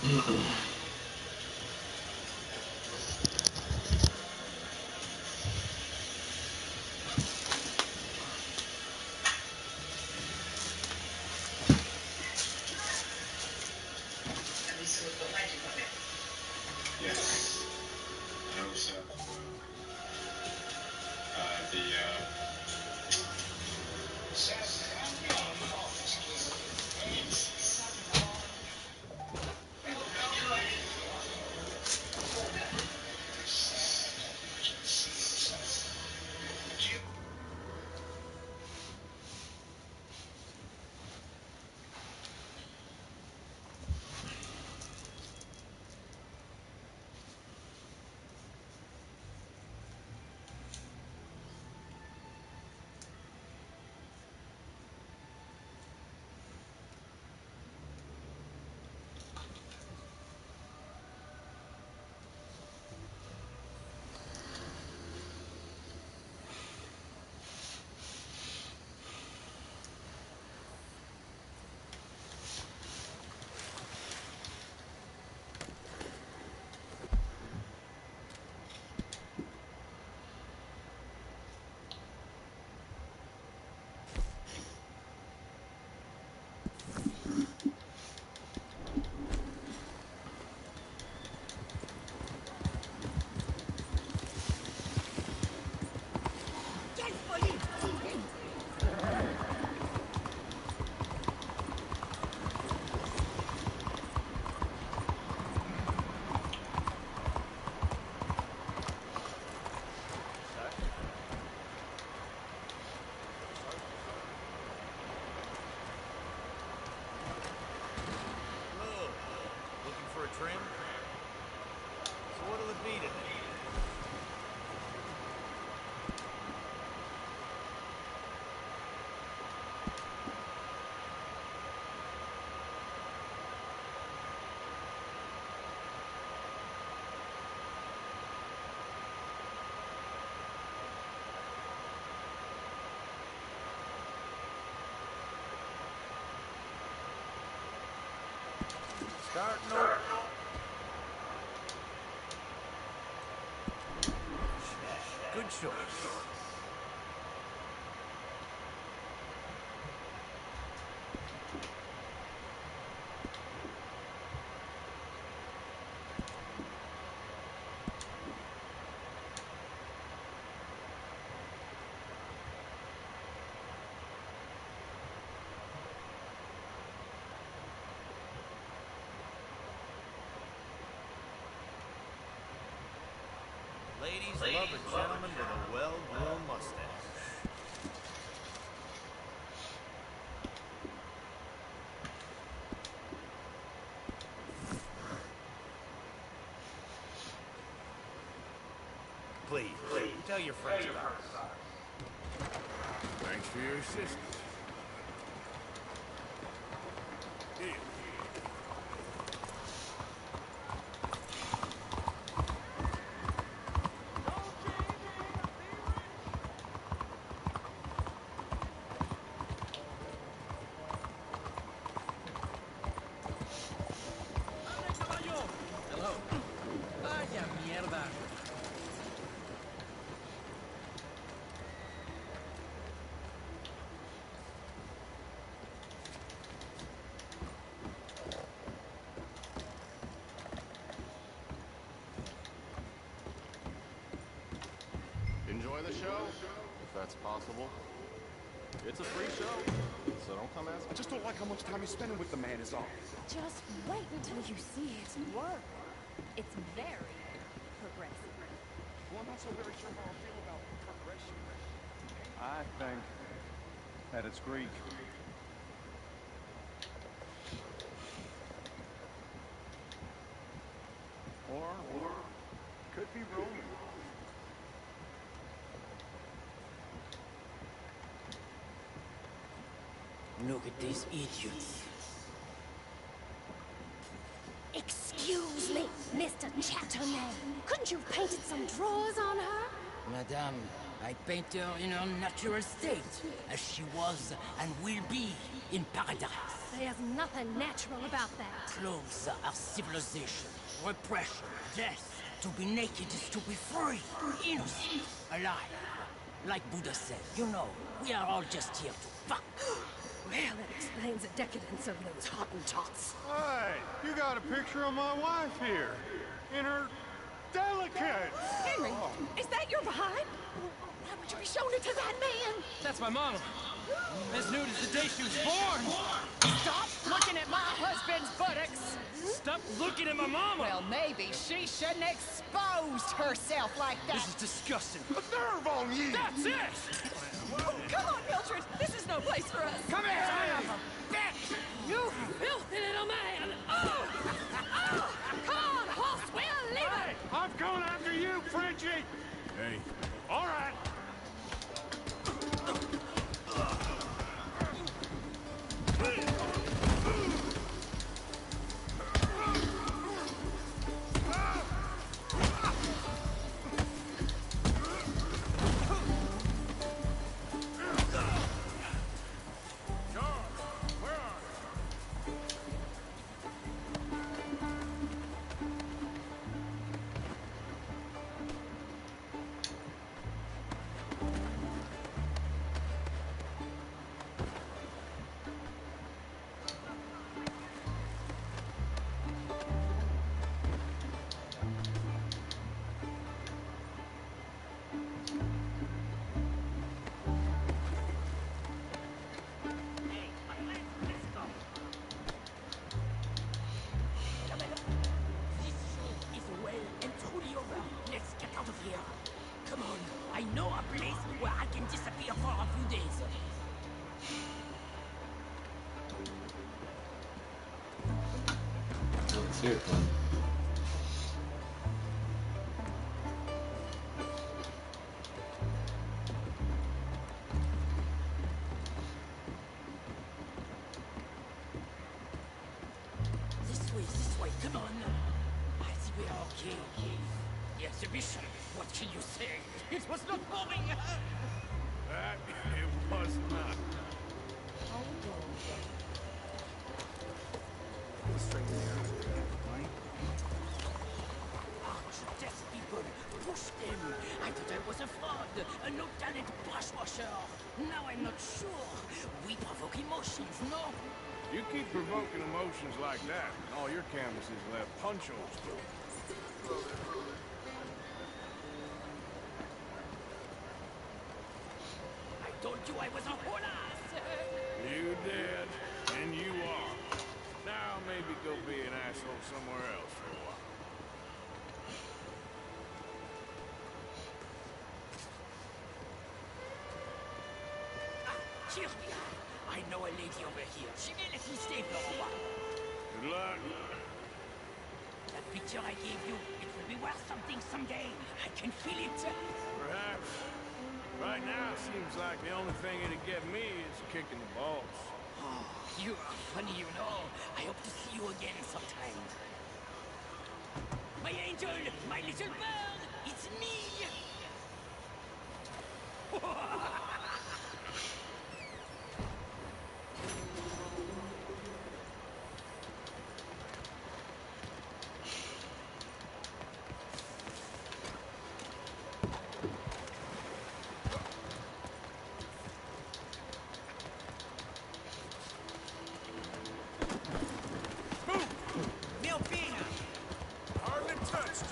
Yes, I was the Hello. Looking for a trim? So what'll it be today? Starting over. Good choice. Ladies love a gentleman with a well-groomed mustache. Please, tell your friends about us. Thanks for your assistance. Here. Hello. Vaya mierda. Enjoy the show, if that's possible. It's a free show, so don't come ask. I just don't like how much time you're spending with the man is all. Just wait until you see it work. It's very progressive. Well, I'm not so very sure how I feel about progression. I think that it's Greek. Or could be Roman. Look at these idiots. Excuse me, Mr. Chatterman. Couldn't you have painted some drawers on her? Madame, I paint her in her natural state, as she was and will be in paradise. There's nothing natural about that. Clothes are civilization. Repression. Death. To be naked is to be free. Innocent. Alive. Like Buddha said, you know, we are all just here to fuck. Well, that explains the decadence of those Hottentots. Hey, you got a picture of my wife here. In her delicate. Henry, is that your behind? Why would you be showing it to that man? That's my mama. As nude as the day she was born. Stop looking at my husband's buttocks. Stop looking at my mama. Well, maybe she shouldn't have exposed herself like that. This is disgusting. The nerve on you! That's it! Oh, come on, Mildred. This is no place for us. Come here! Bitch! You filthy little man! Oh! Oh! Come on, horse, we'll leave it! I'm coming after you, Frenchie! Hey, All right. This show is well and truly over. Let's get out of here. Come on, I know a place where I can disappear for a few days. Let's see it then. This way, come on. I think we are okay. The exhibition, what can you say? It was not boring. that it was not. Arch deaf people, push them. I thought I was a fraud, a no-talent brushwasher. Now I'm not sure. We provoke emotions, no? You keep provoking emotions like that, and all your canvases left punch holes to them. I told you I was a whole ass. You did, and you are. Now maybe go be an asshole somewhere else for a while. Cheers me. I know a lady over here. She may let me stay for a while. Good luck. That picture I gave you, it will be worth something someday. I can feel it. Perhaps. Right now, it seems like the only thing it'd get me is kicking the balls. Oh, you are funny, you know. I hope to see you again sometime. My angel, my little bird, it's me. Milpina! Hardly touched.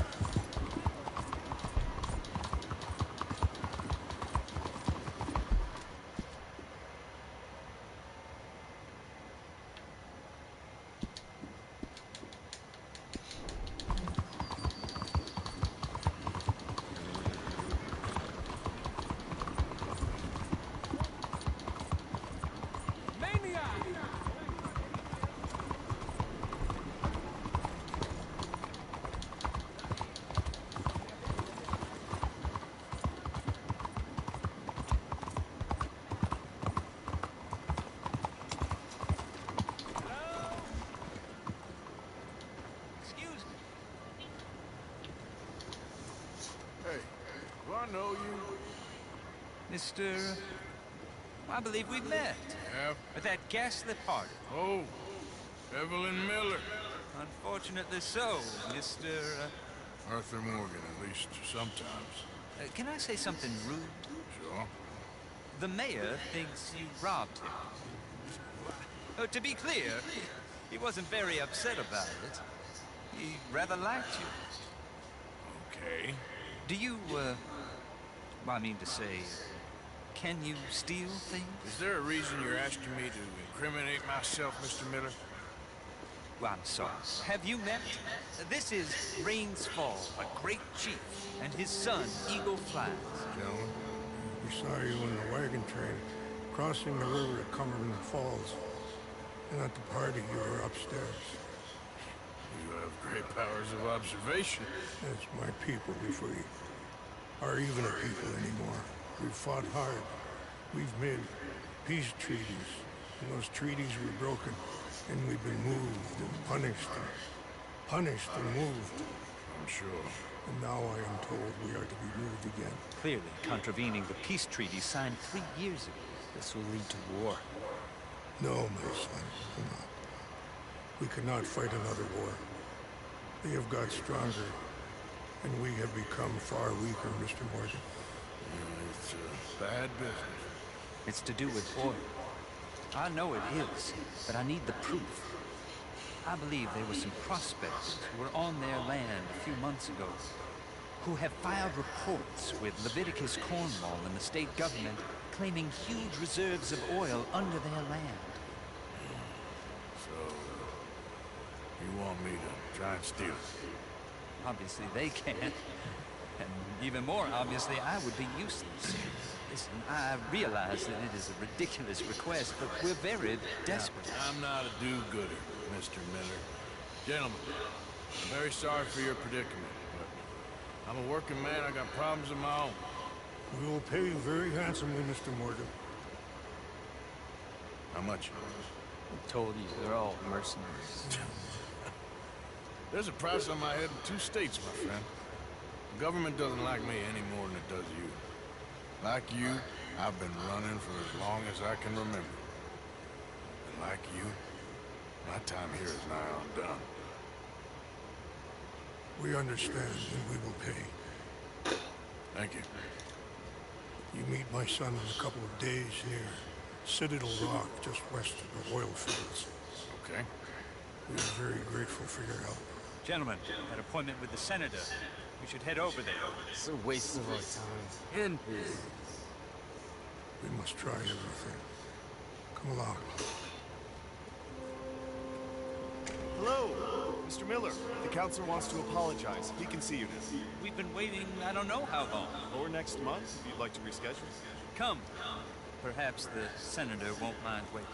Excuse me. Hey, do I know you? Mr. Mr. Chaptone. Mr. Chaptone? Yes, sir. I believe we've met. Yeah? At that ghastly party. Oh, Evelyn Miller. Unfortunately so, Mr. Arthur Morgan, at least sometimes. Can I say something rude? Sure. The mayor thinks you robbed him. To be clear, he wasn't very upset about it. He rather liked you. Okay. Do you, well, I mean to say, can you steal things? Is there a reason you're asking me to incriminate myself, Mr. Miller? Well, I'm sorry. Have you met? This is Rains Fall, a great chief, and his son, Eagle Flies. Gentlemen, we saw you in the wagon train crossing the river at Cumberland Falls. And at the party, you were upstairs. You have great powers of observation. It's my people before you are even a people anymore. We've fought hard. We've made peace treaties. And those treaties were broken. And we've been moved and punished. Punished and moved. I'm sure. And now I am told we are to be moved again. Clearly contravening the peace treaty signed 3 years ago. This will lead to war. No, my son, will not. We cannot fight another war. They have got stronger, and we have become far weaker, Mr. Morgan. It's bad business. It's to do with oil. I know it is, but I need the proof. I believe there were some prospectors who were on their land a few months ago who have filed reports with Leviticus Cornwall and the state government claiming huge reserves of oil under their land. So, you want me to try and steal it? Obviously they can't. And even more obviously, I would be useless. Listen, I realize that it is a ridiculous request, but we're very desperate. I'm not a do-gooder, Mr. Miller. Gentlemen, I'm very sorry for your predicament, but I'm a working man. I got problems of my own. We will pay you very handsomely, Mr. Morgan. How much? I told you, they're all mercenaries. There's a price on my head in 2 states, my friend. The government doesn't like me any more than it does you. Like you, I've been running for as long as I can remember. And like you, my time here is nigh on done. We understand, and we will pay. Thank you. You meet my son in a couple of days near Citadel Rock, just west of the oil fields. Okay. We are very grateful for your help. Gentlemen, that appointment with the senator. We should head over there. It's a waste of our time. And his. We must try everything. Come along. Hello, Mr. Miller. The counselor wants to apologize. He can see you now. We've been waiting I don't know how long. Or next month, if you'd like to reschedule. Come. Perhaps the senator won't mind waiting.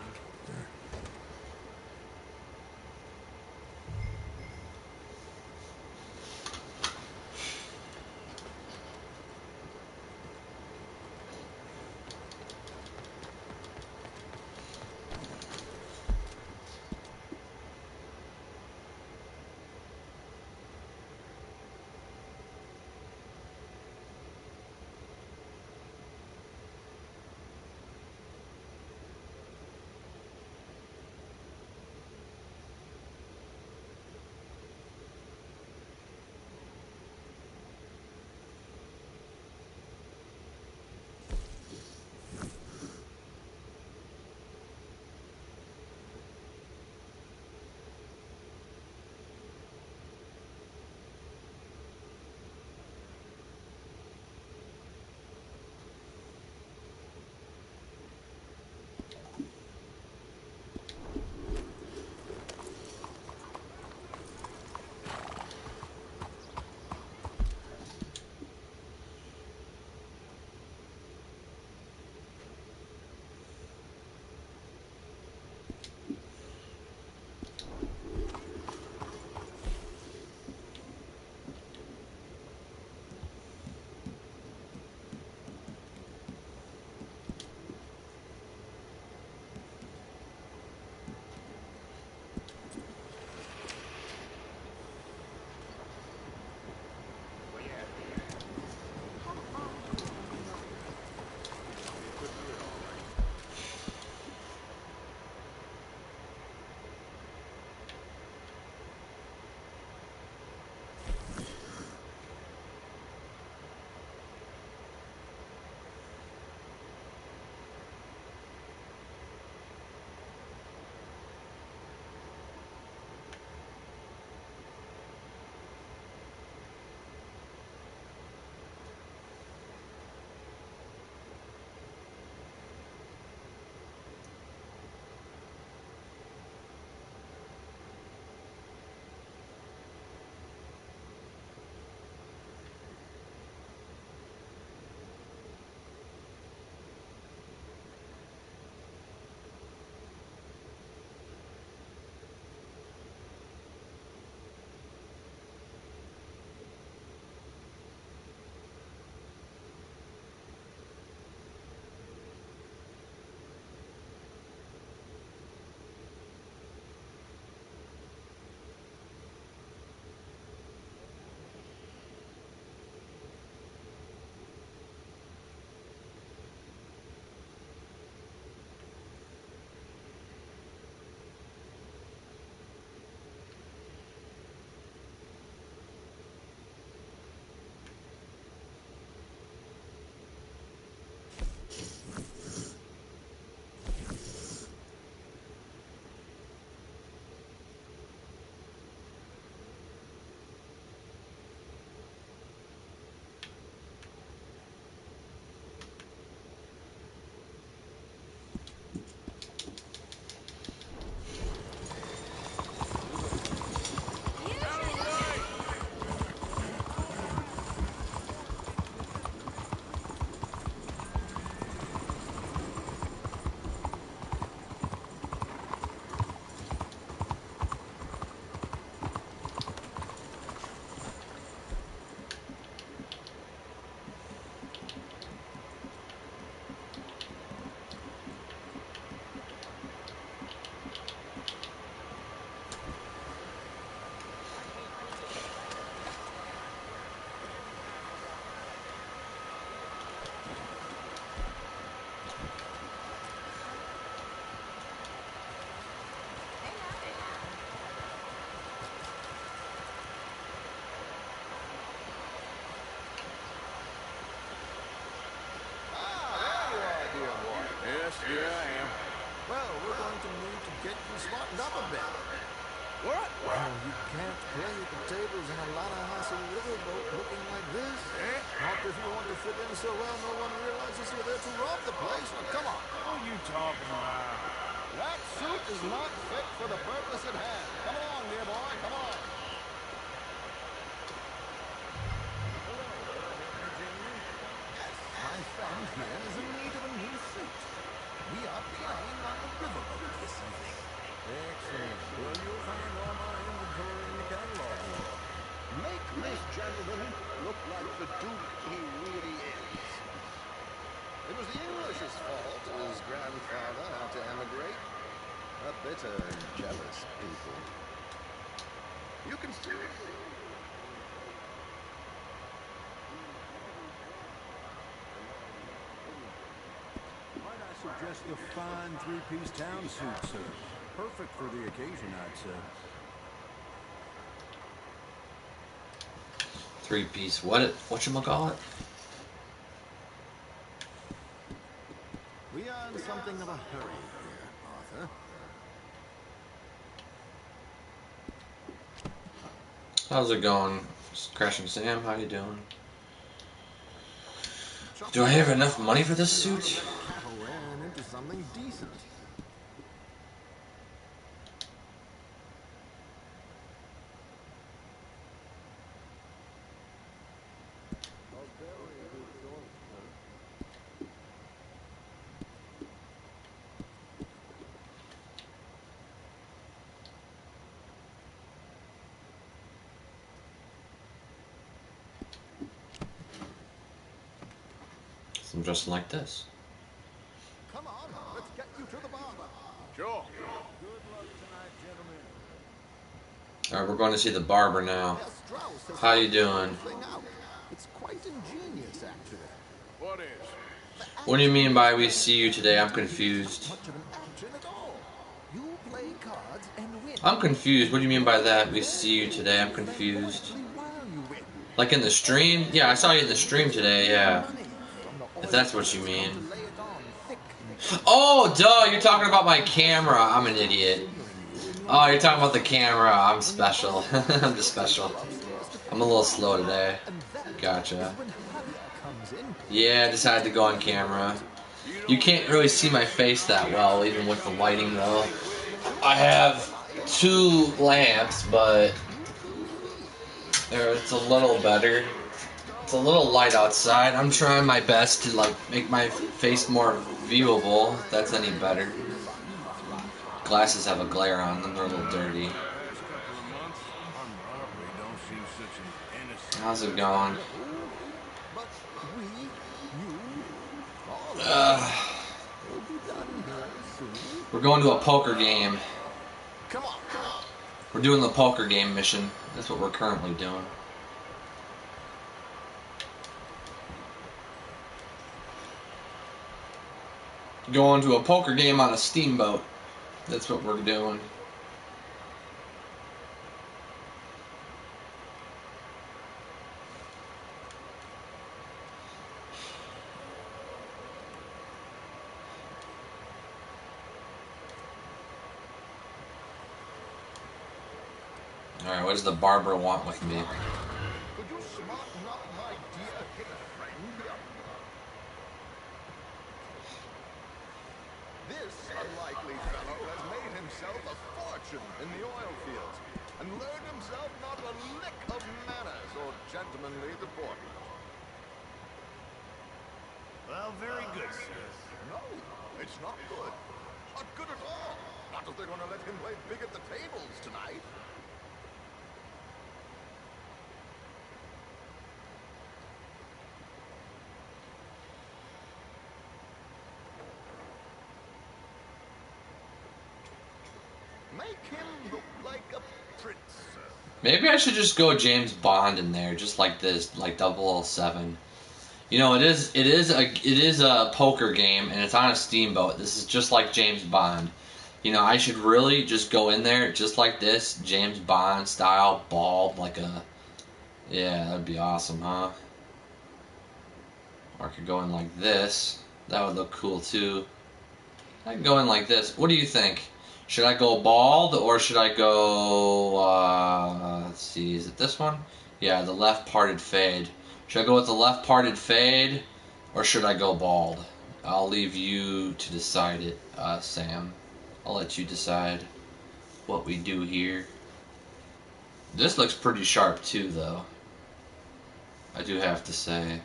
troubles in a Lanahassel riverboat looking like this. Eh? Not if you want to fit in so well no one realizes you're there to rob the place. Now, come on. What are you talking about? That suit is not fit for the purpose at hand. Come along, dear boy, come on. Yes, my friend here is in need of a new suit. We are playing on the riverboat this evening. Excellent. Well, you'll find all my inventory in the catalog. Make this gentleman look like the Duke he really is. It was the English's fault his grandfather had to emigrate. A bitter and jealous people. You can see it. Might I suggest the fine three-piece town suit, sir? Perfect for the occasion, I'd say. Three-piece, whatchamacallit? We are in something of a hurry here, Arthur. How's it going? Crashing Sam, how you doing? Do I have enough money for this suit? Cattle ran into something decent. I'm dressing like this. Come on, let's get you to the barber. Sure. Good luck tonight, gentlemen. Alright, we're going to see the barber now. How you doing? It's quite ingenious, actually. What is? What do you mean by we see you today? I'm confused. Much of an action at all. You play cards and win. I'm confused. What do you mean by that? We see you today. I'm confused. Like in the stream? Yeah, I saw you in the stream today, yeah. If that's what you mean. Oh, duh, you're talking about my camera. I'm an idiot. Oh, you're talking about the camera. I'm special. I'm just special. I'm a little slow today. Gotcha. Yeah, I decided to go on camera. You can't really see my face that well, even with the lighting, though. I have 2 lamps, but it's a little better. It's a little light outside. I'm trying my best to like make my face more viewable, if that's any better. Glasses have a glare on them, they're a little dirty. How's it going? We're going to a poker game. We're doing the poker game mission. That's what we're currently doing. Going to a poker game on a steamboat. That's what we're doing. Alright, what does the barber want with me? Could you smarten up, my dear hit friend? This unlikely fellow has made himself a fortune in the oil fields and learned himself not a lick of manners or gentlemanly deportment. Well, very good, sir. No, it's not good. Not good at all. Not if they're going to let him play big at the tables tonight. Make him look like a prince, sir. Maybe I should just go James Bond in there, just like this, like 007. You know, it is a poker game, and it's on a steamboat. This is just like James Bond. You know, I should really just go in there just like this, James Bond style, bald, like a... Yeah, that'd be awesome, huh? Or I could go in like this. That would look cool, too. I could go in like this. What do you think? Should I go bald or should I go, let's see, is it this one? Yeah, the left parted fade. Should I go with the left parted fade or should I go bald? I'll leave you to decide it, Sam. I'll let you decide what we do here. This looks pretty sharp too, though. I do have to say.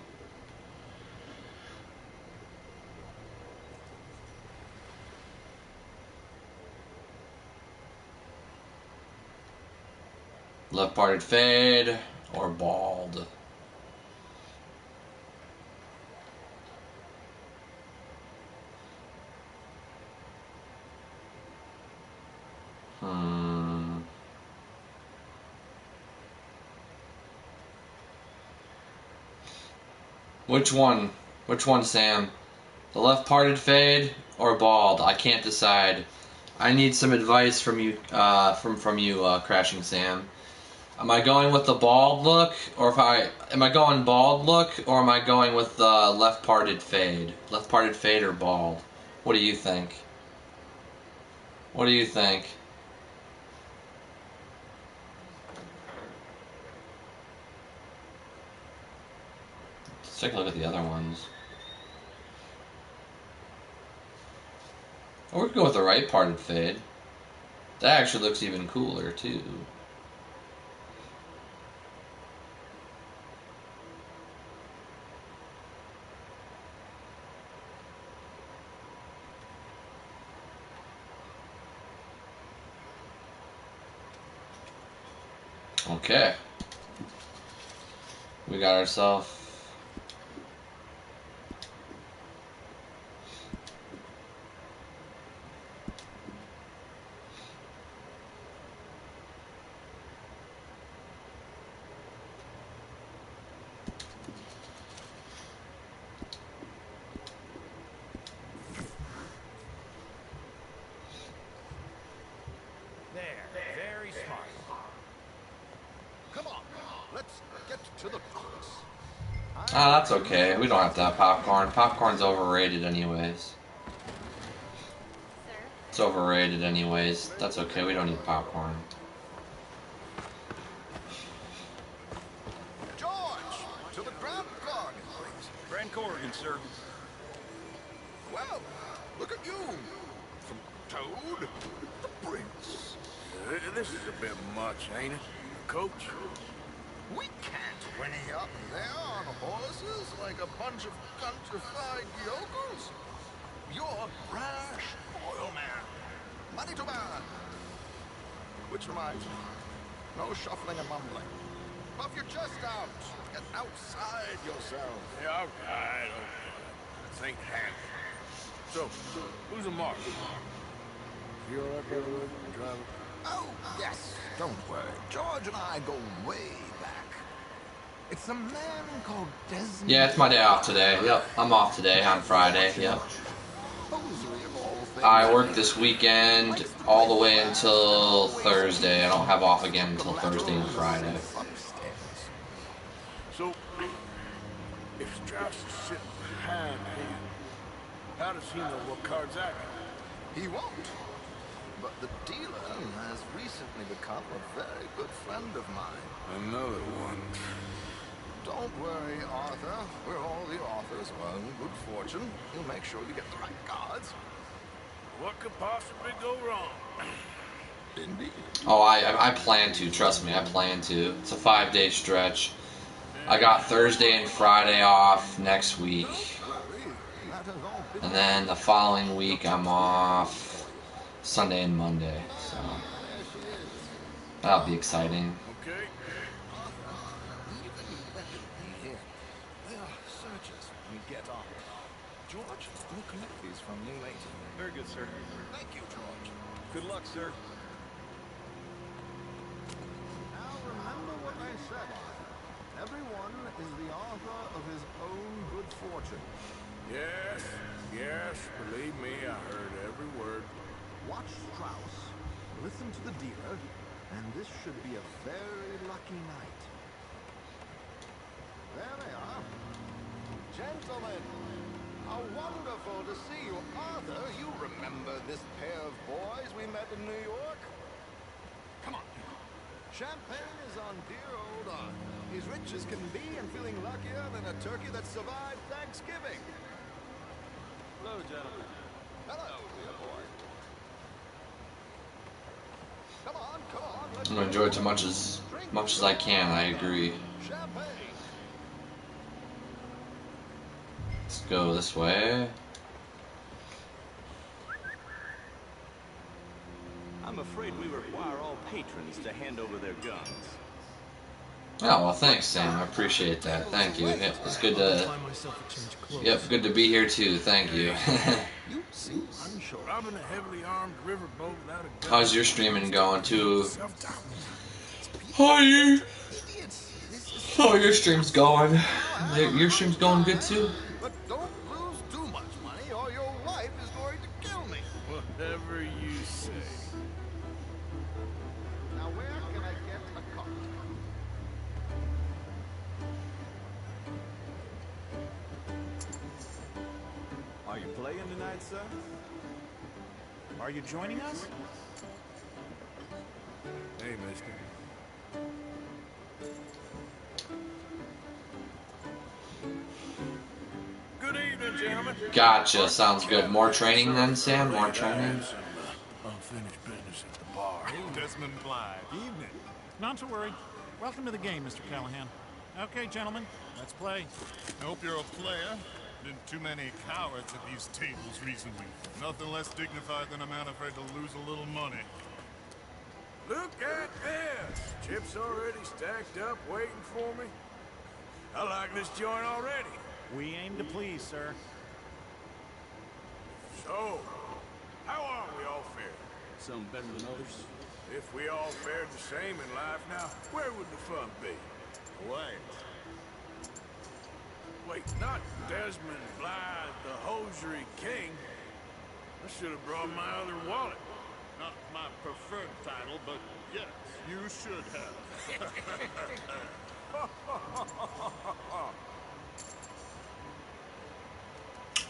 Left parted fade or bald? Which one? Which one, Sam? The left parted fade or bald? I can't decide. I need some advice from you, from you, Crashing Sam. Am I going with the bald look, or am I going bald look, or am I going with the left parted fade? Left parted fade or bald? What do you think? What do you think? Let's take a look at the other ones. Or we could go with the right parted fade. That actually looks even cooler too. Okay. We got ourselves that's okay. We don't have to have popcorn. Popcorn's overrated anyways. It's overrated anyways. That's okay. We don't need popcorn. George, to the Grand Corrigan, please. Grand Corrigan, sir. Well, look at you. From Toad, the Prince. This is a bit much, ain't it? Coach? We can't whinny up there on horses like a bunch of countrified yokels. You're a brash oil man. Money to man. Which reminds me, no shuffling and mumbling. Puff your chest out. Get outside yourself. Yeah, all right. Think hack. So, who's the mark? You all right, brother? Driver? Oh, yes. Don't worry. George and I go way back. It's a man called Desmond. Yeah, it's my day off today. Yep, I'm off today on Friday. Yep. I work this weekend all the way until Thursday. I don't have off again until Thursday and Friday. So, if Strauss is sitting behind him, how does he know what cards I got? He won't. But the dealer has recently become a very good friend of mine. Another one. Don't worry, Arthur. We're all the authors of our own good fortune. He'll make sure you get the right cards. What could possibly go wrong? Indeed. Oh, I plan to. Trust me, I plan to. It's a 5-day stretch. I got Thursday and Friday off next week. And then the following week I'm off Sunday and Monday. So that'll be exciting. Okay. George, we'll collect these from you later. Very good, sir. Thank you, George. Good luck, sir. Now remember what I said, Arthur. Everyone is the author of his own good fortune. Yes, yes, believe me, I heard every word. Watch Strauss, listen to the dealer, and this should be a very lucky night. There they are. Gentlemen, How wonderful to see you. Arthur, you remember this pair of boys we met in New York? Come on. Champagne is on dear old Arthur. He's rich as can be and feeling luckier than a turkey that survived Thanksgiving. Hello, gentlemen. Hello, dear boy. Come on, come on. I'm gonna enjoy it as much as I can. I agree. Champagne. Let's go this way. I'm afraid we require all patrons to hand over their guns. Oh, well, thanks, Sam. I appreciate that. Thank you. It's good to... Yep, good to be here, too. Thank you. You seem unsure. Robbing a heavily armed riverboat without a gun. How's your streaming going, too? How you? How your stream's going? Your stream's going good, too? But don't lose too much money or your wife is going to kill me. Whatever you say. Now where can I get a car? Are you playing tonight, sir? Are you joining us? Hey, mister. Good evening, gentlemen. Gotcha. Sounds good. More training then, Sam? More training? Unfinished business at the bar. Desmond Blythe. Evening. Not to worry. Welcome to the game, Mr. Callahan. Okay, gentlemen, let's play. I hope you're a player. Been too many cowards at these tables recently. Nothing less dignified than a man afraid to lose a little money. Look at this. Chips already stacked up, waiting for me. I like this joint already. We aim to please, sir. So, how are we all faring? Some better than others. If we all fared the same in life now, where would the fun be? Wait. Wait, not Desmond Blythe, the hosiery king. I should have brought my other wallet. Not my preferred title, but yes, you should have.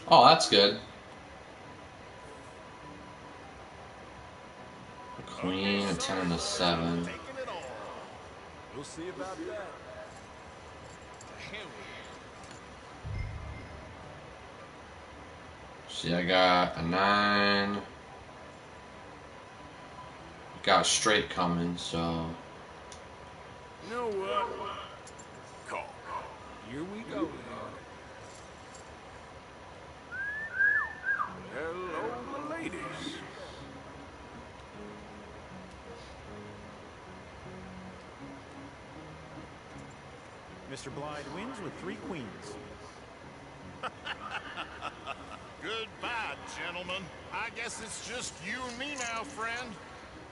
Oh, that's good. A queen, a 10, and a 7. We'll see about that. See, I got a 9. Got a straight coming, so... You know what? Call. Here we go. Hello, ladies. Mr. Blythe wins with 3 queens. Goodbye, gentlemen. I guess it's just you and me now, friend.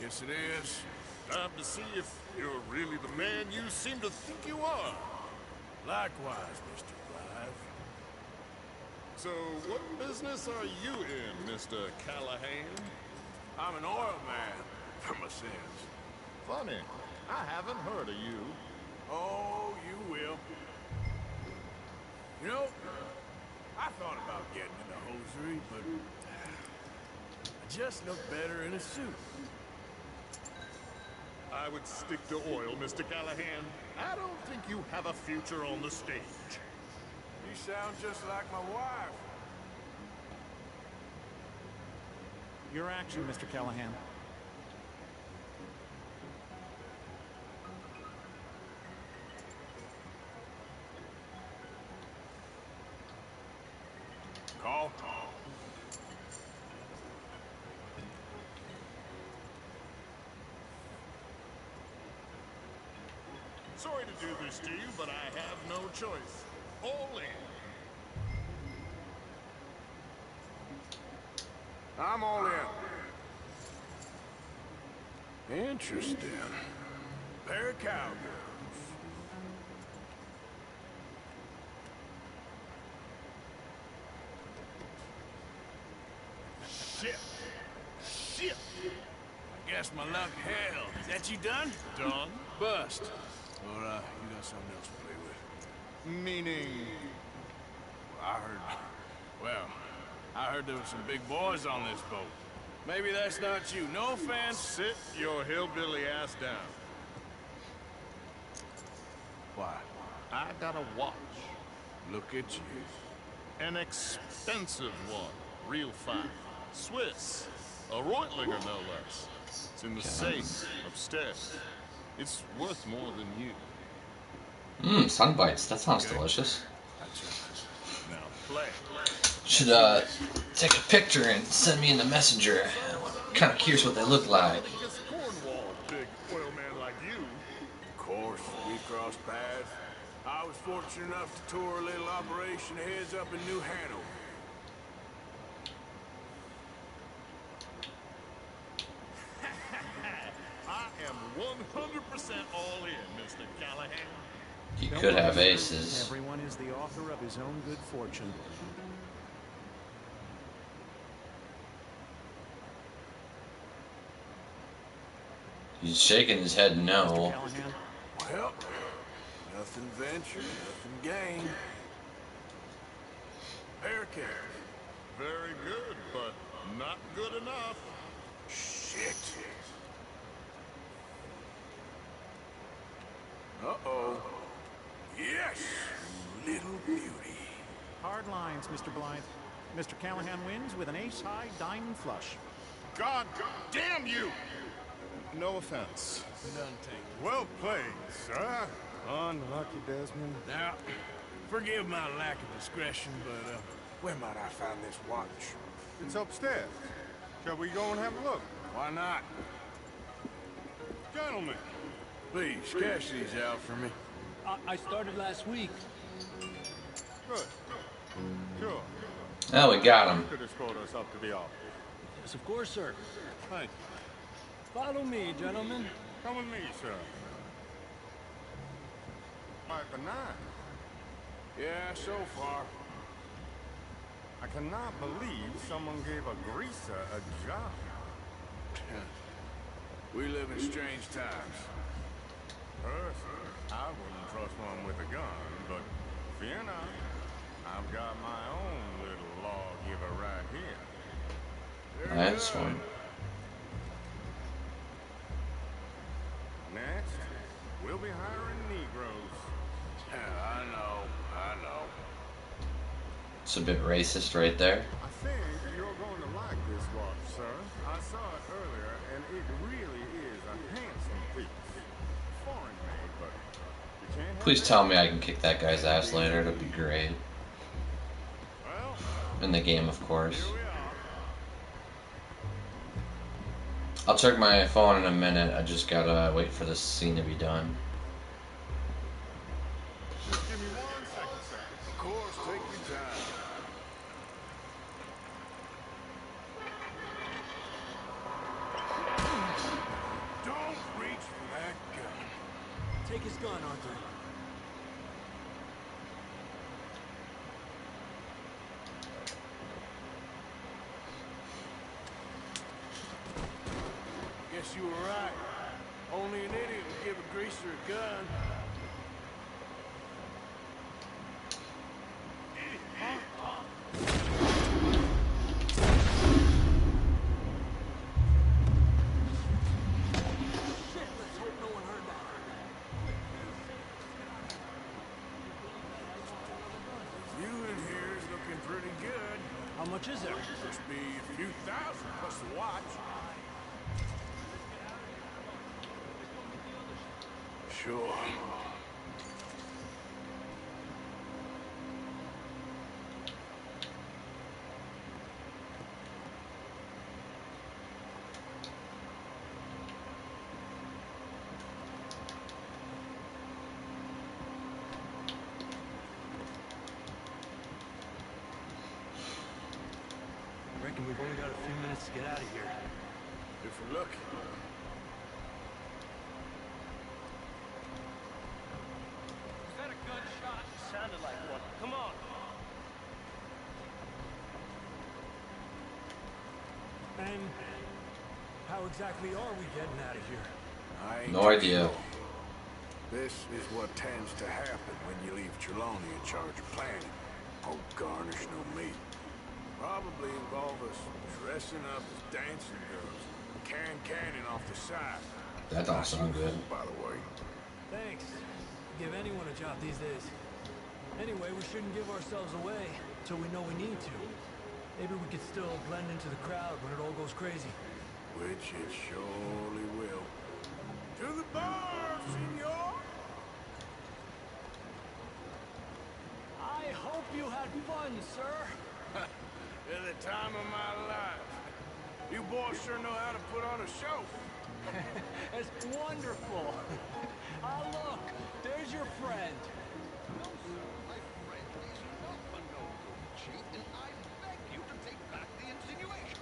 Yes, it is. Time to see if you're really the man you seem to think you are. Likewise, Mr. Blythe. So, what business are you in, Mr. Callahan? I'm an oil man, for my sins. Funny. I haven't heard of you. Oh, you will. You know, I thought about getting into hosiery, but I just look better in a suit. I would stick to oil, Mr. Callahan. I don't think you have a future on the stage. You sound just like my wife. Your action, Mr. Callahan. Call. Sorry to do this to you, but I have no choice. All in. I'm all in. Interesting. Pair of cowgirls. Shit. Shit. I guess my luck held. Is that you done? Done? Bust. Or, you got something else to play with? Meaning... I heard Well, I heard there were some big boys on this boat. Maybe that's not you. No offense. Sit your hillbilly ass down. Why? I got a watch. Look at you. An expensive one. Real fine. Swiss. A Reutlinger, no less. It's in the safe upstairs. It's worth more than you. Mmm, sun bites. That sounds delicious. Now play. Should take a picture and send me in the messenger. I'm kind of curious what they look like. Just Cornwall, big oil man like you. Of course, we crossed paths. I was fortunate enough to tour a little operation heads up in New Hanover. I am 100% all in, Mr. Callahan. You could have aces. Everyone is the author of his own good fortune. He's shaking his head no. Well, nothing ventured, nothing gained. Haircut. Very good, but not good enough. Shit. Uh-oh. Yes, little beauty. Hard lines, Mr. Blythe. Mr. Callahan wins with an ace-high diamond flush. God damn you! No offense. Well played, sir. Unlucky, Desmond. Now, forgive my lack of discretion, but where might I find this watch? It's upstairs. Shall we go and have a look? Why not? Gentlemen. Please, cash these out for me. I started last week. Good. Sure. Oh, we got him. You could escort us up to the office. Yes, of course, sir. Thank you. Follow me, gentlemen. Come with me, sir. Like the nine. Yeah, so far. I cannot believe someone gave a greaser a job. We live in strange times. Personally, I wouldn't trust one with a gun, but fear not. I've got my own little lawgiver right here. Nice one. Next, we'll be hiring Negroes. I know. It's a bit racist right there. I think you're going to like this watch, sir. I saw it earlier, and it really is a handsome piece. Foreign made, but you can't have Please tell me I can kick that guy's ass later. That'd be great. Well, In the game, of course. here we are. I'll check my phone in a minute. I just gotta wait for this scene to be done. Just give me 1 second, sir. Of course, take your time. Don't reach for that gun. Take his gun, Arthur. Guess you were right. Only an idiot would give a greaser a gun. Shit, let's hope no one heard that. You in here is looking pretty good. How much is there? Must be a few thousand plus the watch. Sure. Reckon we've only got a few minutes to get out of here. If we're lucky. Is that a gunshot? Sounded like one. Come on. And how exactly are we getting out of here? I ain't No too idea. sure. This is what tends to happen when you leave Trelawney in charge of planning. Oh, garnish no meat. Probably involve us dressing up as dancing girls, cannon off the side. That don't sound good. By the way. Thanks. Give anyone a job these days. Anyway, we shouldn't give ourselves away till we know we need to. Maybe we could still blend into the crowd when it all goes crazy. Which it surely will. To the bar, senor! I hope you had fun, sir. At the time of my life. You boys sure know how to put on a show. It's wonderful. Ah, look, there's your friend. No, sir, my friend is not a no-good cheat, and I beg you to take back the insinuation.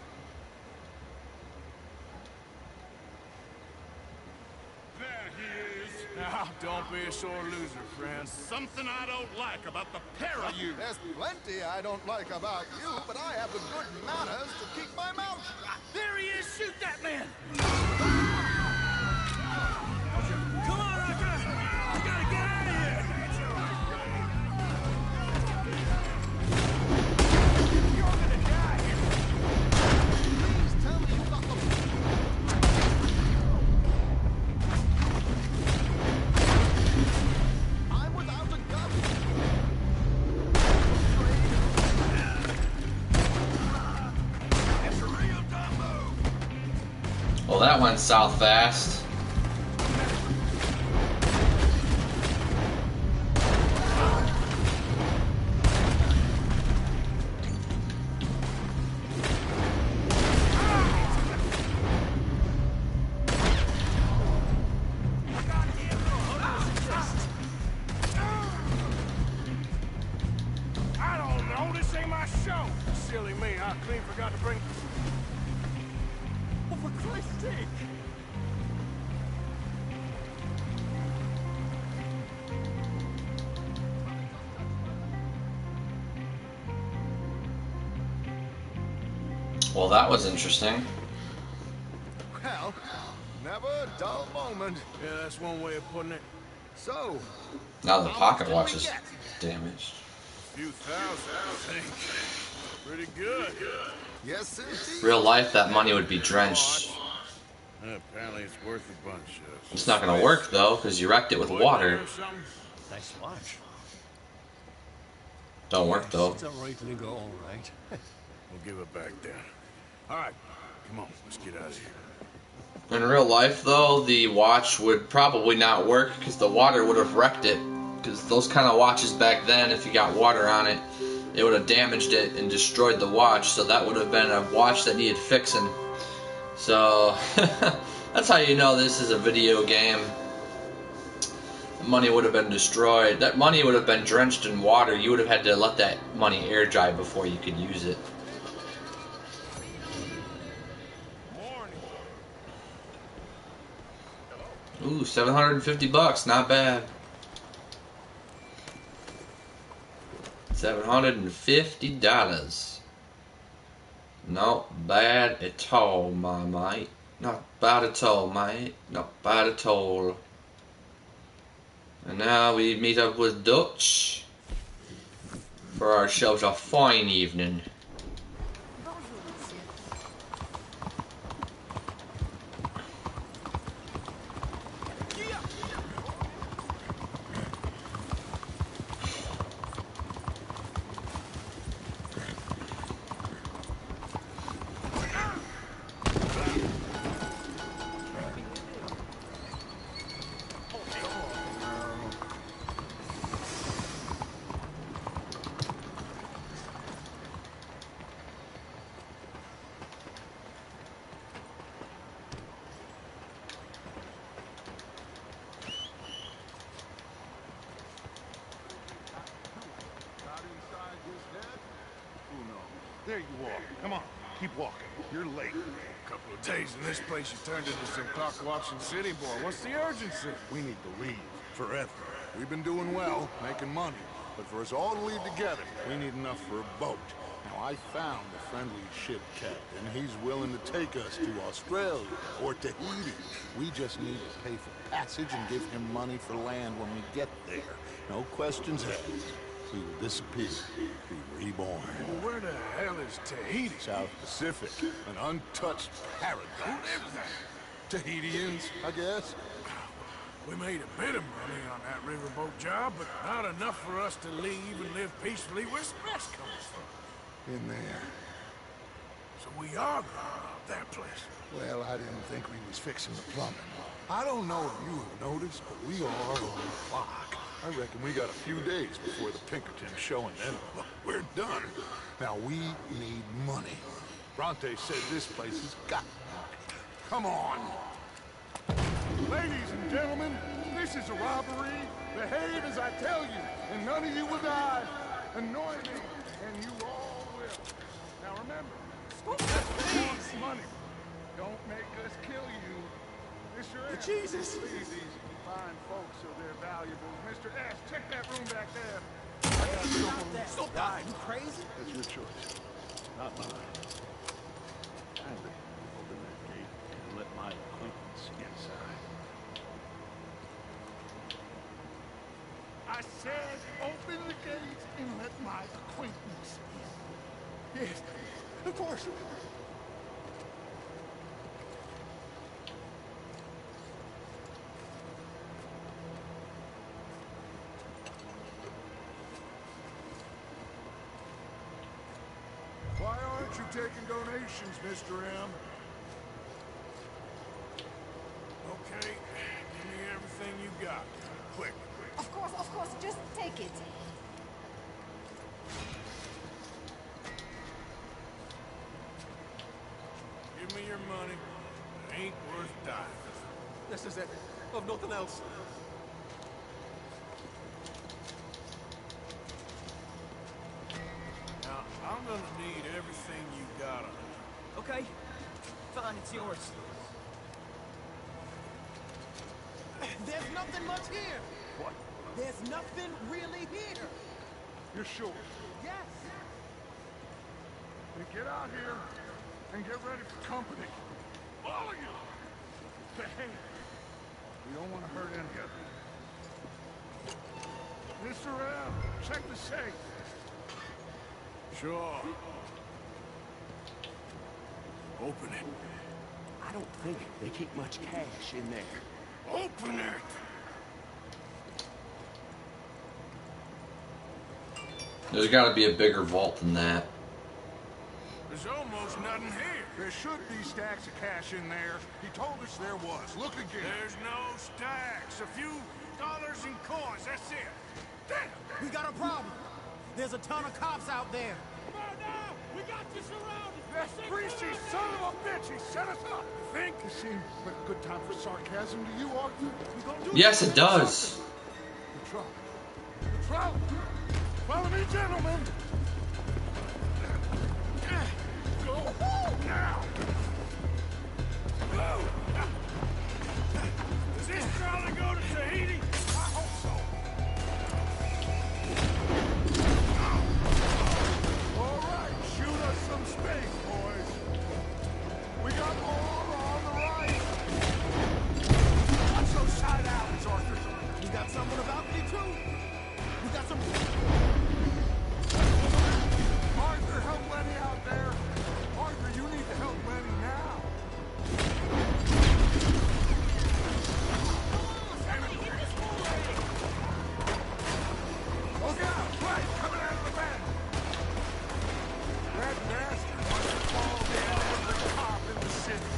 There he is. Now, don't be a sore loser, friend. Something I don't like about the pair of you. There's plenty I don't like about you, but I have the good manners to keep my mouth shut. There he is! Shoot that man! Come on, Rucker! I gotta get out of here! You're gonna die here! Please tell me you got the... I'm without a gun. It's a real dumb move! Well, that went south fast. I don't know, this ain't my show! Silly me, I clean forgot to bring... Oh, for Christ's sake! Well, that was interesting. Well, never a dull moment. Yeah, that's one way of putting it. So, Now the pocket watch is damaged. A few thousand, I think. Pretty good. yes indeed. Real life, that money would be drenched. Apparently it's worth a bunch of... It's not gonna work though, because you wrecked it with water. Nice watch. Don't work though. It's a Reutlinger, all right. We'll give it back then. Alright, come on, let's get out of here. In real life though, the watch would probably not work because the water would have wrecked it. Because those kind of watches back then, if you got water on it, it would have damaged it and destroyed the watch. So that would have been a watch that needed fixing. So that's how you know this is a video game. The money would have been destroyed. That money would have been drenched in water. You would have had to let that money air dry before you could use it. Ooh, $750, not bad. $750. Not bad at all, my mate. Not bad at all, mate. Not bad at all. And now we meet up with Dutch for ourselves a fine evening. There you are. Come on, keep walking. You're late. A couple of days in this place, you turned into some clock-watching city boy. What's the urgency? We need to leave. Forever. We've been doing well, making money. But for us all to leave together, we need enough for a boat. Now, I found a friendly ship captain. He's willing to take us to Australia or Tahiti. We just need to pay for passage and give him money for land when we get there. No questions asked. we will disappear, be reborn. Well, where the hell is Tahiti? South Pacific, an untouched paradise. Who lives there? Tahitians, I guess. We made a bit of money on that riverboat job, but not enough for us to leave and live peacefully where stress comes from. In there. So we are going to rob that place. Well, I didn't think we was fixing the plumbing. I don't know if you have noticed, but we are on the clock. I reckon we got a few days before the Pinkerton show, and then we're done. Now, we need money. Bronte said this place has got money. Come on. Ladies and gentlemen, this is a robbery. Behave as I tell you, and none of you will die. Annoy me, and you all will. Now remember, please, money. Don't make us kill you. Mr. S, Jesus. Please, these fine folks are their valuables. Mr. S, check that room back there. Stop that! You crazy? That's your choice, not mine. Kindly open that gate and let my acquaintance inside. I said open the gate and let my acquaintance in. Yes, of course. Why aren't you taking donations, Mr. M? Okay, give me everything you got. Quick. Of course, just take it. Give me your money. It ain't worth dying. This is it. Of nothing else. Now, I'm gonna need everything you got on you. Okay. Fine, it's yours. There's nothing much here. What? There's nothing really here. You're sure? Yes. Then get out here and get ready for company. All of you! Behave. We don't want to hurt any of you. Mr. M, check the safe. Sure. Open it. I don't think they keep much cash in there. Open it! There's got to be a bigger vault than that. There's almost nothing here. There should be stacks of cash in there. He told us there was. Look again. There's no stacks. A few dollars in coins, that's it. Damn! We got a problem. There's a ton of cops out there. Come on now! We got you surrounded! That greasy son of a bitch! He set us up! Think? It seems like a good time for sarcasm to you, Arthur. We gonna do Yes, it does. The trouble. The trouble. Follow me, gentlemen. Go now. Does this trolley go to Tahiti? I hope so. All right, shoot us some space, boys. We got more on the right. Watch those side alleys, Arthur. We got someone about me, too. We got some... Arthur, help Lenny out there. Arthur, you need to help Lenny now. Look out! Right, coming out of the back. That bastard wants to fall down every cop in the city.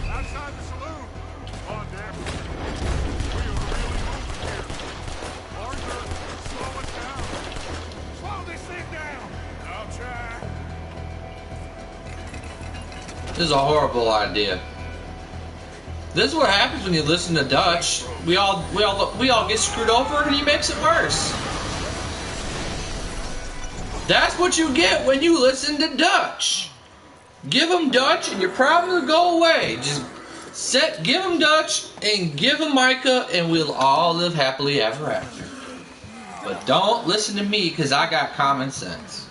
Outside the saloon. On deck. We are really moving here. Arthur, slow us down. Slow this thing down. I'll try. This is a horrible idea. This is what happens when you listen to Dutch. We all get screwed over, and he makes it worse. That's what you get when you listen to Dutch. Give him Dutch, and your problems will go away. Just give him Dutch and give him Micah, and we'll all live happily ever after. But don't listen to me, because I got common sense.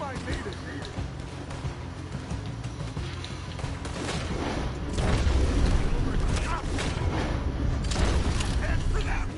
might need it. Head for them!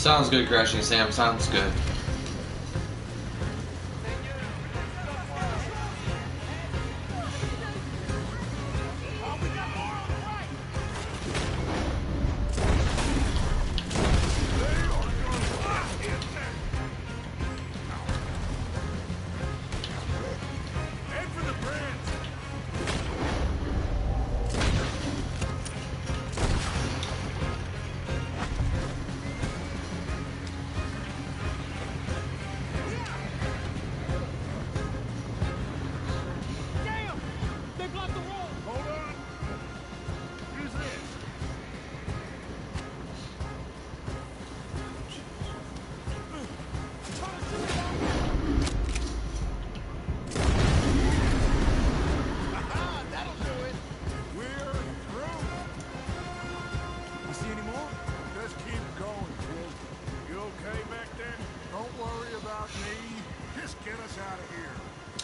Sounds good, Crashing Sam. Sounds good.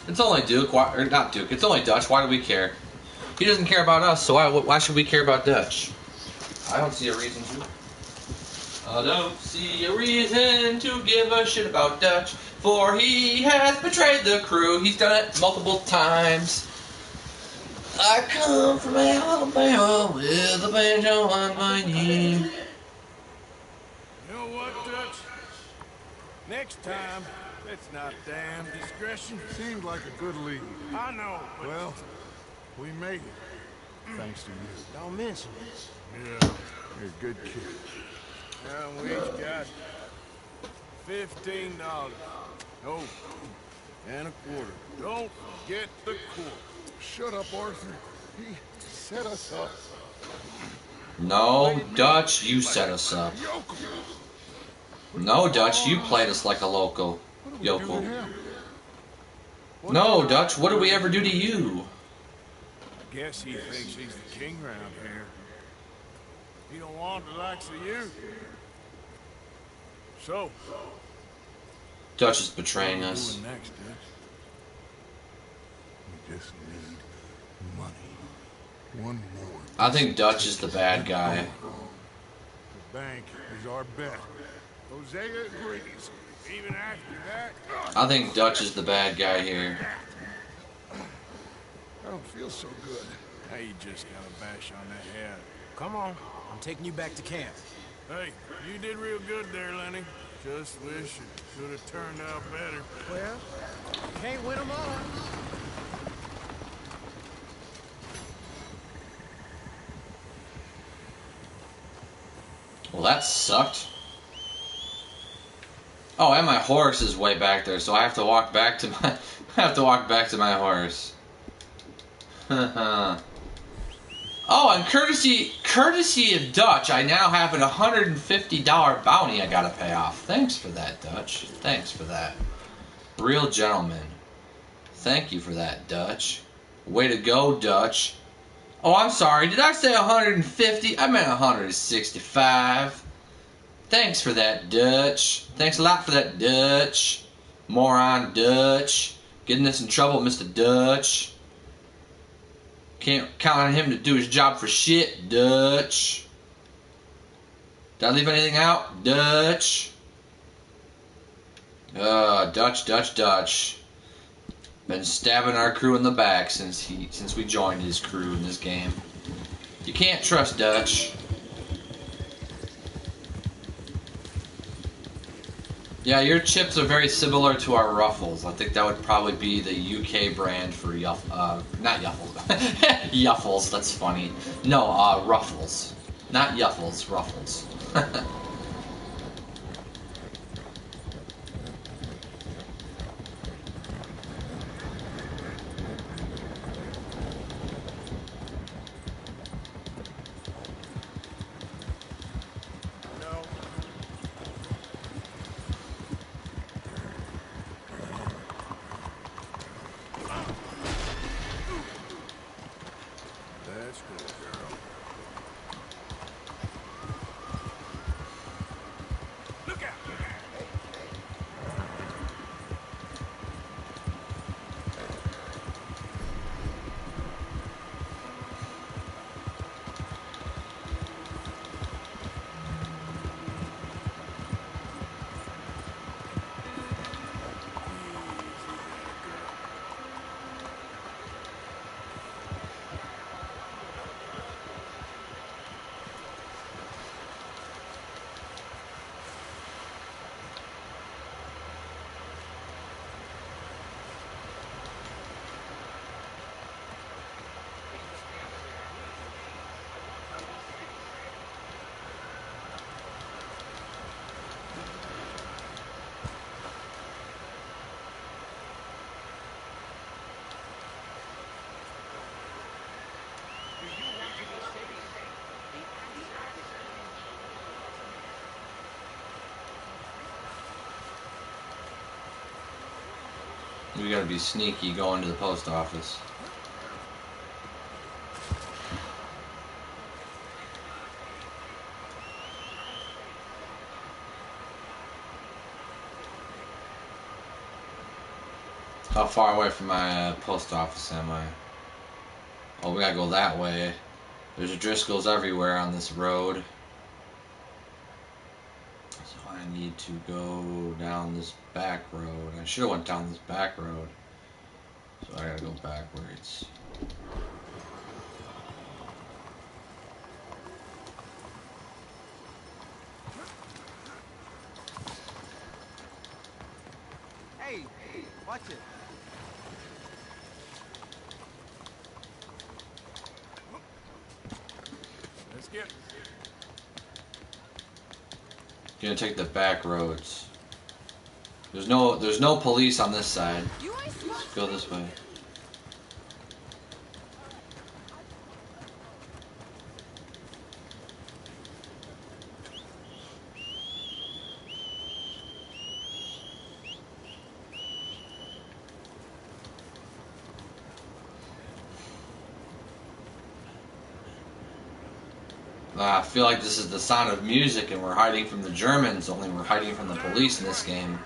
It's only Duke, why, or not Duke, it's only Dutch, why do we care? He doesn't care about us, so why should we care about Dutch? I don't see a reason to. I don't see a reason to give a shit about Dutch, for he has betrayed the crew, he's done it multiple times. I come from Alabama with a banjo on my knee. You know what, Dutch? Next time, let's not damn discretion. Seemed like a good lead. I know, but... Well, we made it. Thanks to you. Don't mention it. Yeah, you're a good kid. Now we each got $15. Oh, and a quarter. Don't forget the quarter. Shut up, Arthur. He set us up. No, Dutch, you set us up. No, Dutch, you played us like a local yokel. No, Dutch, what did we ever do to you? I guess he thinks he's the king around here. He don't want the likes of you. So, Dutch is betraying us. what are we doing next, Dutch? We just need money. One more. I think Dutch is the bad guy. The bank is our bet. Hosea agrees. Even after that... I think Dutch is the bad guy here. I don't feel so good. Hey, you just got a bash on that head. Come on, I'm taking you back to camp. Hey, you did real good there, Lenny. Just wish it could have turned out better. Well, can't win them all. Well, that sucked. Oh, and my horse is way back there, so I have to walk back to my my horse. Oh, and courtesy of Dutch, I now have an $150 bounty I gotta pay off. Thanks for that, Dutch. Thanks for that. Real gentleman. Thank you for that, Dutch. Way to go, Dutch. Oh, I'm sorry. Did I say 150? I meant 165. Thanks for that, Dutch. Thanks a lot for that, Dutch. Moron Dutch. Getting us in trouble, Mr. Dutch. Can't count on him to do his job for shit, Dutch. Did I leave anything out? Dutch. Dutch. Been stabbing our crew in the back since we joined his crew in this game. You can't trust Dutch. Yeah, your chips are very similar to our Ruffles. I think that would probably be the UK brand for not Yuffles. Yuffles, that's funny. No, Ruffles. Not Yuffles, Ruffles. That's good, girl. Look out! We gotta be sneaky going to the post office. How far away from my post office am I? Oh, we gotta go that way. There's Driscolls everywhere on this road. So I need to go down this back road. I should have went down this back road. So I gotta go backwards. Hey, watch it. Let's get. Gonna take the back roads. There's no police on this side. Let's go this way. I feel like this is the Sound of Music and we're hiding from the Germans, only we're hiding from the police in this game.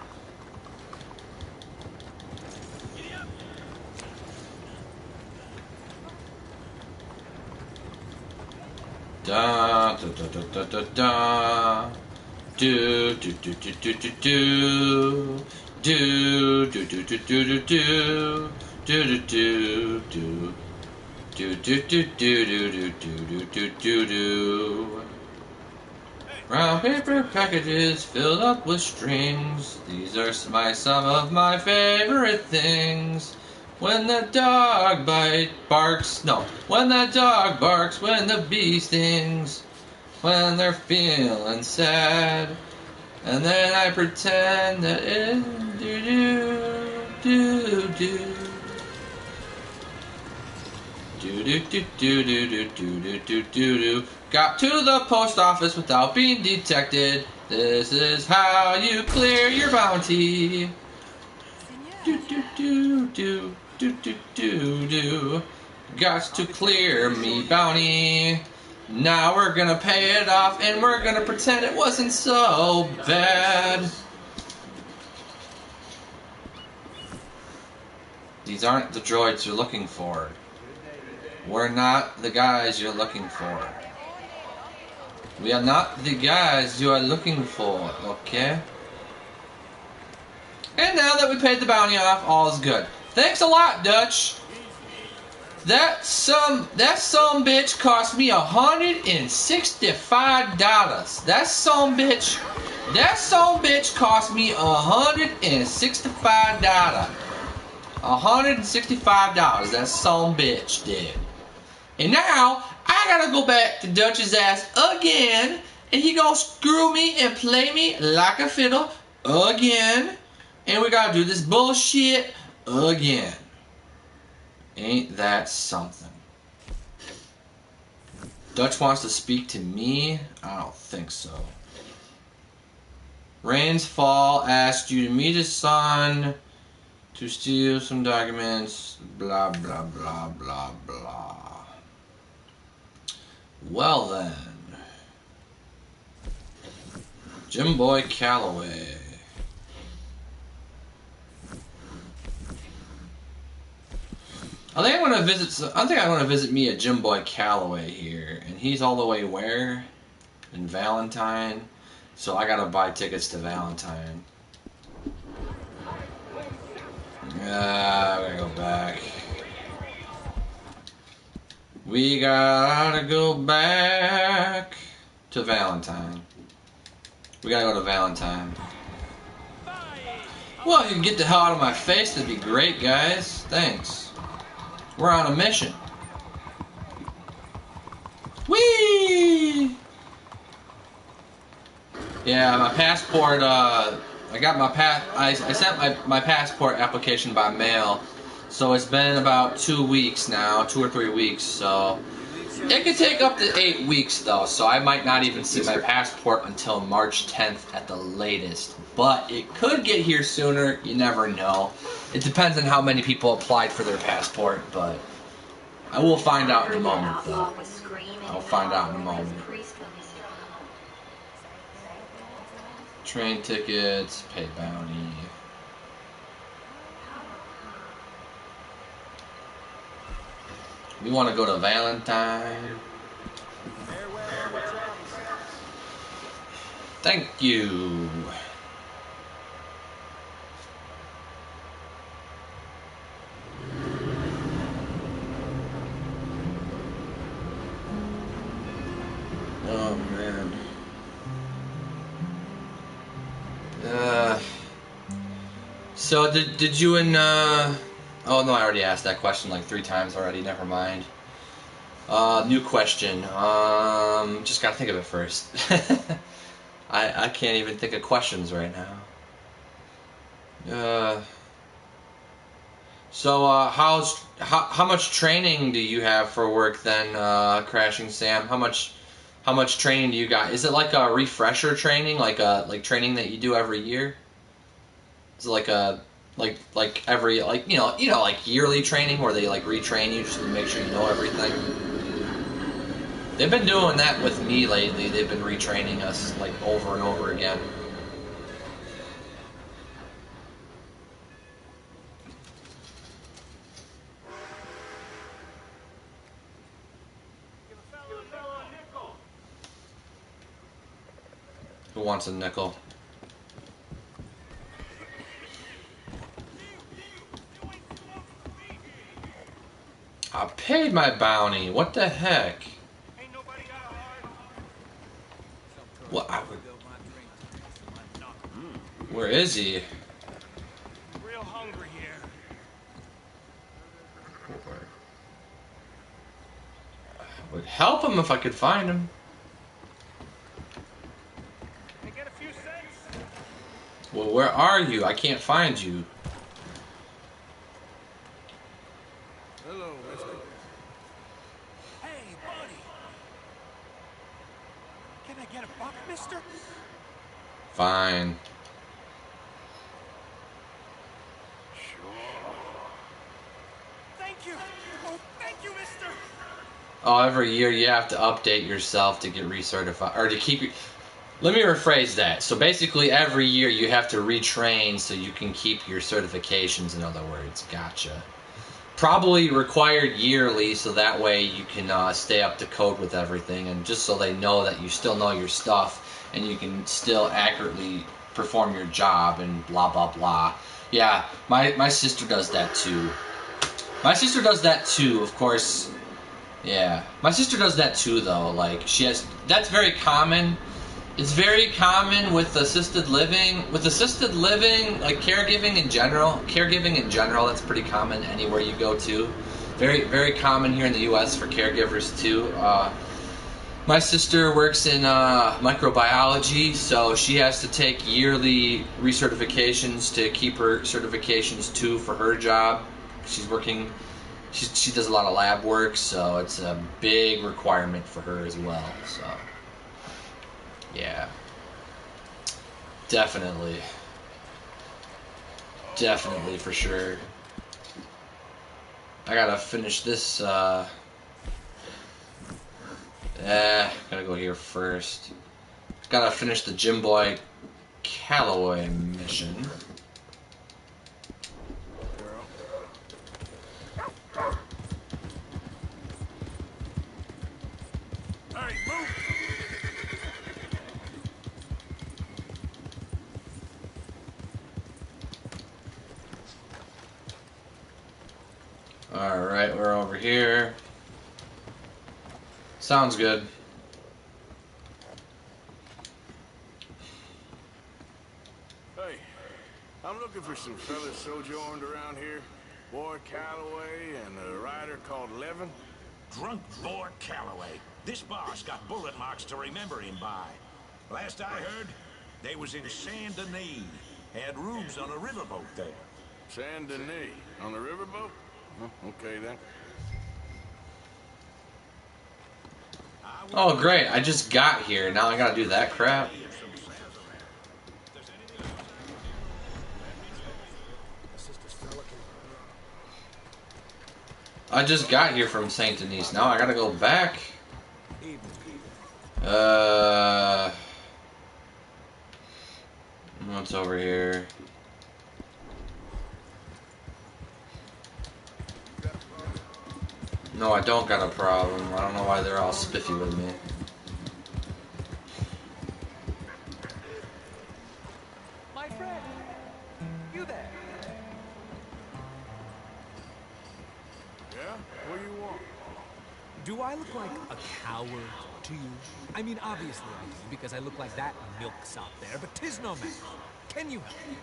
Da da da da da da da. Do do do do do do do. Do do do do do do do. Do do do do. Do do do do do do do do do do. Brown paper packages filled up with strings. These are some of my favorite things. When the dog barks, when the dog barks, when the bee stings, when they're feeling sad, and then I pretend that it do. Got to the post office without being detected. This is how you clear your bounty. Got to clear me bounty. Now we're gonna pay it off and we're gonna pretend it wasn't so bad. These aren't the droids you're looking for. We're not the guys you're looking for. We are not the guys you are looking for, okay? And now that we paid the bounty off, all is good. Thanks a lot, Dutch. That some bitch cost me $165. That some bitch cost me $165. $165. That some bitch did. And now I gotta go back to Dutch's ass again, and he gonna screw me and play me like a fiddle again, and we gotta do this bullshit again. Ain't that something? Dutch wants to speak to me? I don't think so. Rains Fall asked you to meet his son to steal some documents, blah blah blah blah blah. Well then, Jim Boy Calloway. I think I'm gonna visit me a Jim Boy Calloway here, and he's all the way where? In Valentine, so I gotta buy tickets to Valentine. Yeah, we gotta go back. We gotta go back to Valentine. We gotta go to Valentine. Well, if you can get the hell out of my face, that'd be great, guys. Thanks. We're on a mission. Whee! Yeah, my passport, I got my I sent my passport application by mail, so it's been about 2 weeks now, 2 or 3 weeks, so it could take up to 8 weeks though, so I might not even see my passport until March 10th at the latest, but it could get here sooner, you never know. It depends on how many people applied for their passport, but I will find out in a moment though. I'll find out in a moment. Train tickets, pay bounty. We want to go to Valentine. Thank you. Oh man. So did you and oh no, I already asked that question like 3 times already, never mind. New question. Just gotta think of it first. I can't even think of questions right now. So how much training do you have for work then, Crashing Sam? How much training do you got? Is it like a refresher training, like training that you do every year? Is it like a like every like you know like yearly training where they like retrain you just to make sure you know everything? They've been doing that with me lately. They've been retraining us like over and over again. Who wants a nickel? I paid my bounty. What the heck? What? Where is he? Real hungry here. I would help him if I could find him. Well, where are you? I can't find you. Hello, mister. Hey, buddy. Can I get a buck, mister? Fine. Thank you. Oh, thank you, mister. Oh, every year you have to update yourself to get recertified, or to keep your... Let me rephrase that. So basically every year you have to retrain so you can keep your certifications, in other words. Gotcha. probably required yearly, so that way you can stay up to code with everything, and just so they know that you still know your stuff and you can still accurately perform your job and blah blah blah. Yeah, my sister does that too. My sister does that too, of course. Yeah, my sister does that too, though. Like, she has, that's very common. It's very common with assisted living. With assisted living, like caregiving in general, that's pretty common anywhere you go to. Very, very common here in the U.S. for caregivers too. My sister works in microbiology, so she has to take yearly recertifications to keep her certifications too for her job. She's working. She does a lot of lab work, so it's a big requirement for her as well. So, yeah, definitely for sure. I gotta finish this. Gotta go here first. Gotta finish the Jim Boy Calloway mission. Alright, we're over here. Sounds good. Hey, I'm looking for some fellas sojourned around here. Boy Calloway and a rider called Levin. Drunk Boy Calloway. This bar's got bullet marks to remember him by. Last I heard, they was in Saint Denis. Had rooms on a riverboat there. Saint Denis? On the riverboat? Okay then. Oh great, I just got here. Now I gotta do that crap. I just got here from Saint Denis. Now I gotta go back. What's over here? No, I don't got a problem. I don't know why they're all spiffy with me. My friend, you there? Yeah? What do you want? Do I look like a coward to you? I mean, obviously I do, because I look like that milksop there, but 'tis no matter. Can you help me?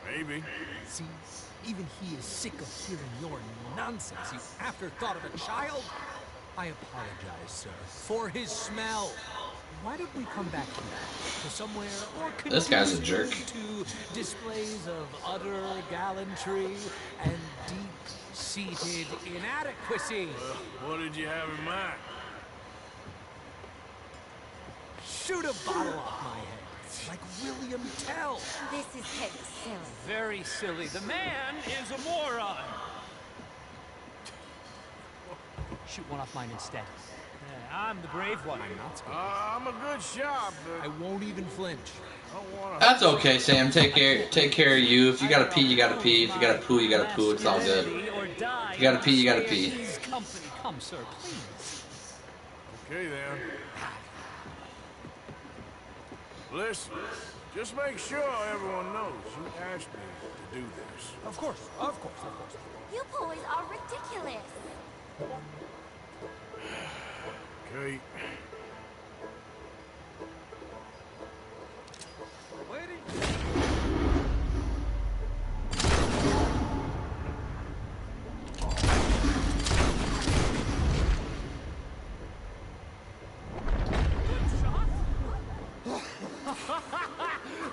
Maybe. See, even he is sick of hearing your nonsense, you afterthought of a child. I apologize, sir, for his smell. Why don't we come back here to somewhere or continue This guy's a jerk. to displays of utter gallantry and deep-seated inadequacy? What did you have in mind? Shoot a bottle off my head, like William Tell. This is getting silly. Very silly. The man is a moron. Shoot one off mine instead. I'm the brave one. I'm not. I'm a good shot, but I won't even flinch. That's okay, Sam. Take care of you. If you gotta pee, you gotta pee. If you gotta poo, you gotta poo. It's all good. If you gotta pee, you gotta pee. Company, come, sir, please. Okay then. Listen, just make sure everyone knows you asked me to do this. Of course, of course, of course. You boys are ridiculous. Okay.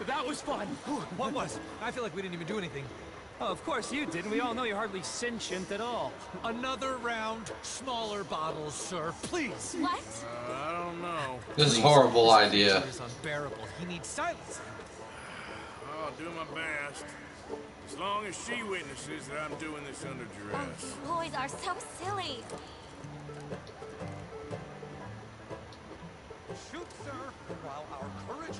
That was fun. What was? I feel like we didn't even do anything. Oh, of course you didn't. We all know you're hardly sentient at all. Another round, smaller bottles, sir, please. What? I don't know. This is a horrible idea. This is unbearable. He needs silence. I'll do my best. As long as she witnesses that I'm doing this under duress. You boys are so silly. Shoot, sir, while our courage...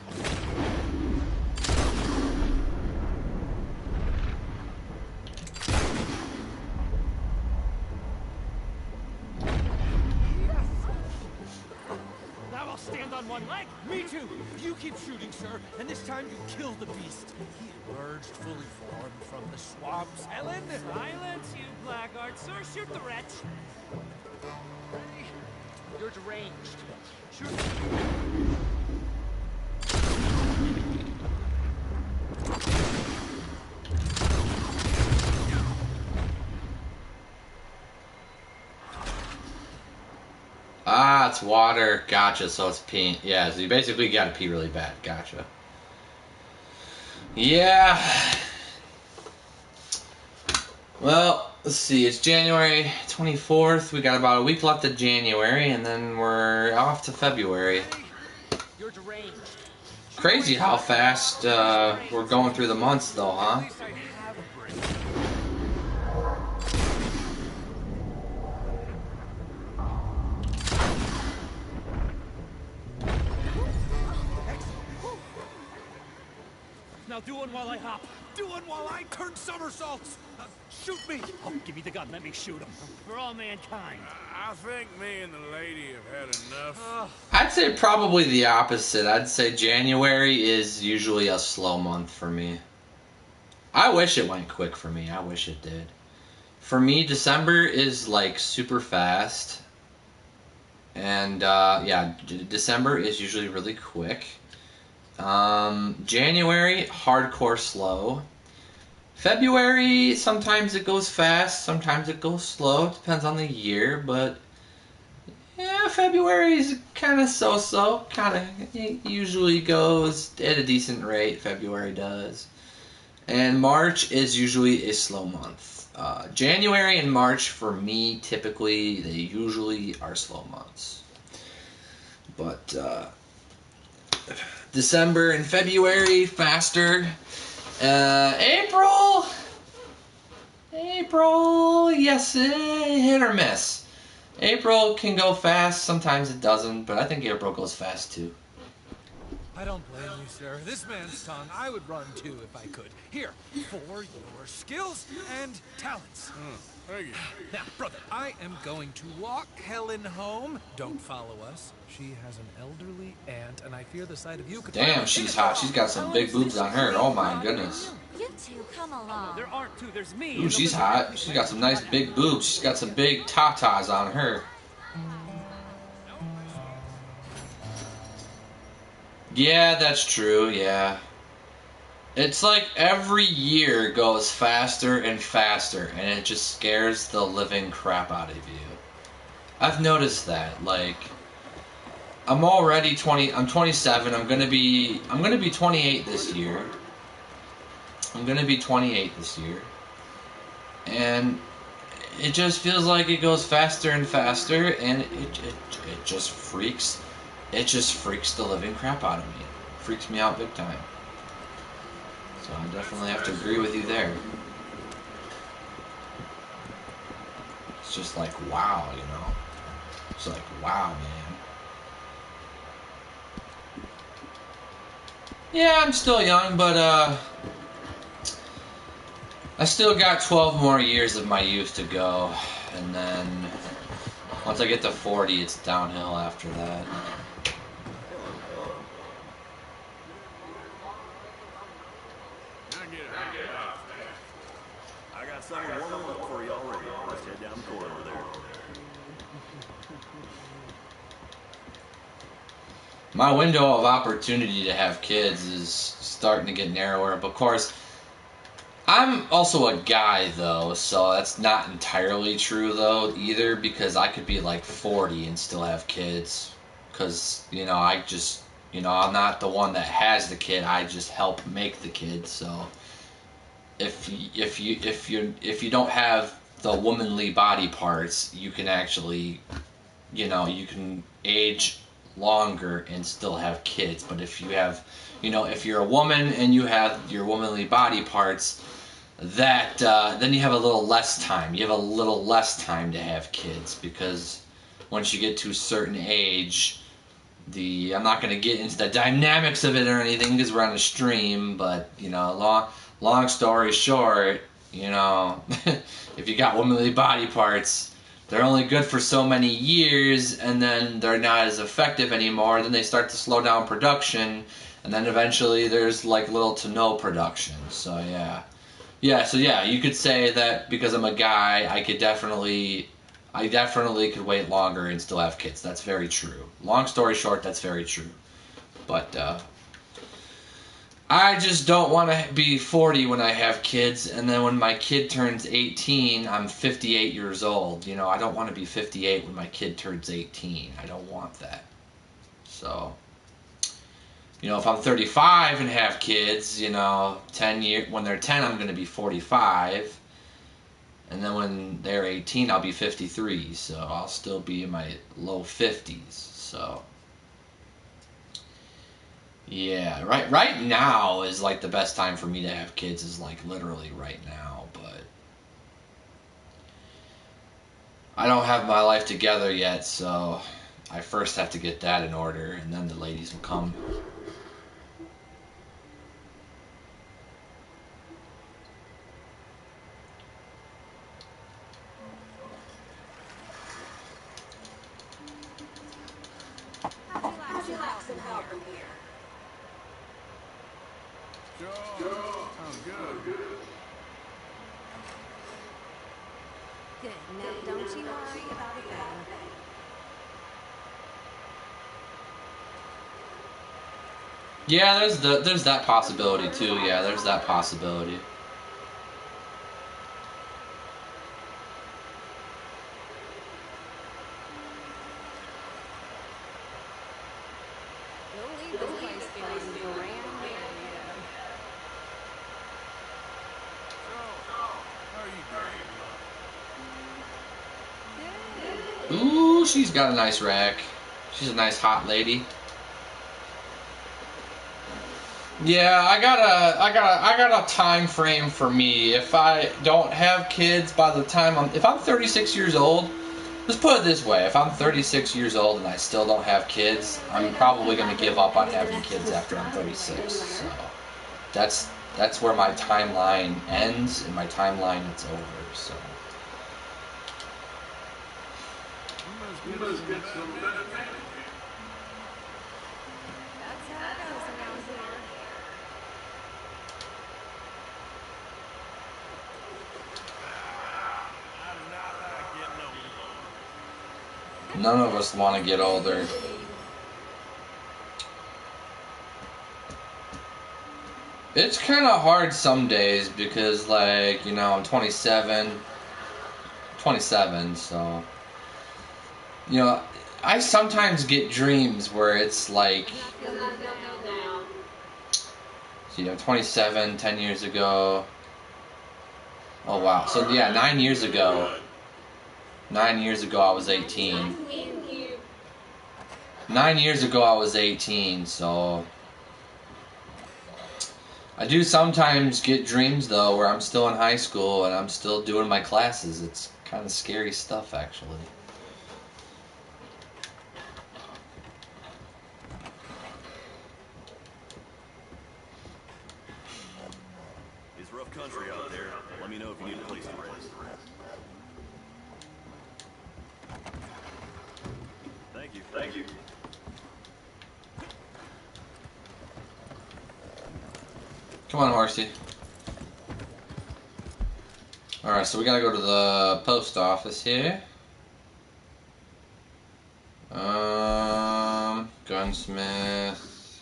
on one leg. Me too. You keep shooting, sir, and this time you kill the beast. He emerged fully formed from the swamps, Helen. Silence, you blackguard, sir. Shoot the wretch. Hey, you're deranged. Shoot. Ah, it's water. Gotcha, so it's peeing. Yeah, so you basically gotta pee really bad. Gotcha. Yeah. Well, let's see. It's January 24th. We got about a week left of January, and then we're off to February. You're deranged. Crazy how fast we're going through the months, though, huh? Now do one while I hop. Do one while I turn somersaults. Shoot me. Oh, give me the gun. Let me shoot him. For all mankind. I think me and the lady have had enough. I'd say probably the opposite. I'd say January is usually a slow month for me. I wish it went quick for me. I wish it did. For me, December is like super fast. And yeah, December is usually really quick. January, hardcore slow. February, sometimes it goes fast, sometimes it goes slow. It depends on the year, but yeah, February is kind of so-so. Kind of usually goes at a decent rate. February does. And March is usually a slow month. January and March, for me, typically, they usually are slow months. But, December and February, faster. April, yes, hit or miss. April can go fast, sometimes it doesn't, but I think April goes fast too. I don't blame you, sir. This man's tongue, I would run too if I could. Here, for your skills and talents. Thank you. Now, brother, I am going to walk Helen home. Don't follow us. She has an elderly aunt, and I fear the sight of you could... Damn, she's hot. She's got some big boobs on her. Oh my goodness. You two, come along. There aren't two, there's me. Ooh, she's hot. She's got some nice big boobs. She's got some big tatas on her. Yeah, that's true, yeah. It's like every year goes faster and faster, and it just scares the living crap out of you. I've noticed that. Like, I'm already 20. I'm 27. I'm gonna be 28 this year. I'm gonna be 28 this year, and it just feels like it goes faster and faster, and it just freaks. It just freaks the living crap out of me. It freaks me out big time. So I definitely have to agree with you there. It's just like, wow, you know? It's like, wow, man. Yeah, I'm still young, but, I still got 12 more years of my youth to go. And then, once I get to 40, it's downhill after that. I got someone warming up for you already. Let's head down the corridor there. My window of opportunity to have kids is starting to get narrower. But of course, I'm also a guy though, so that's not entirely true though either, because I could be like 40 and still have kids. Because, you know, I just, you know, I'm not the one that has the kid, I just help make the kid. So if you don't have the womanly body parts, you can actually, you know, you can age longer and still have kids. But if you have, you know, if you're a woman and you have your womanly body parts, that then you have a little less time. You have a little less time to have kids, because once you get to a certain age, I'm not going to get into the dynamics of it or anything because we're on a stream, but, you know, long story short, you know, if you got womanly body parts, they're only good for so many years, and then they're not as effective anymore. Then they start to slow down production, and then eventually there's like little to no production. So yeah, you could say that because I'm a guy, I definitely could wait longer and still have kids. That's very true. Long story short, that's very true. But I just don't want to be 40 when I have kids, and then when my kid turns 18, I'm 58 years old. You know, I don't want to be 58 when my kid turns 18. I don't want that. So, you know, if I'm 35 and have kids, you know, when they're 10, I'm going to be 45. And then when they're 18, I'll be 53. So I'll still be in my low 50s. So yeah, right now is like the best time for me to have kids, is like literally right now, but I don't have my life together yet, so I first have to get that in order, and then the ladies will come. How'd you like some help from here? Sure. Sounds good. Good. Now, don't you worry about a thing. Yeah, there's that possibility too. Yeah, there's that possibility. You'll leave this place feeling brand new. Ooh, she's got a nice rack. She's a nice hot lady. Yeah, I got a time frame for me. If I don't have kids by the time if I'm 36 years old, let's put it this way, if I'm 36 years old and I still don't have kids, I'm probably going to give up on having kids after I'm 36. So that's where my timeline ends, and my timeline is over. So You must get some better. That's how it goes around here. none of us want to get older. It's kind of hard some days because, like, you know, I'm 27, so, you know, I sometimes get dreams where it's like, you know, 27, 10 years ago. Oh, wow. So, yeah, 9 years ago. 9 years ago, I was 18. 9 years ago, I was 18, so I do sometimes get dreams, though, where I'm still in high school and I'm still doing my classes. It's kind of scary stuff, actually. It's rough country out there. Let me know if you need a place to rest. Thank you. Thank you. Come on, horsey. Alright, so we gotta go to the post office here. Gunsmith.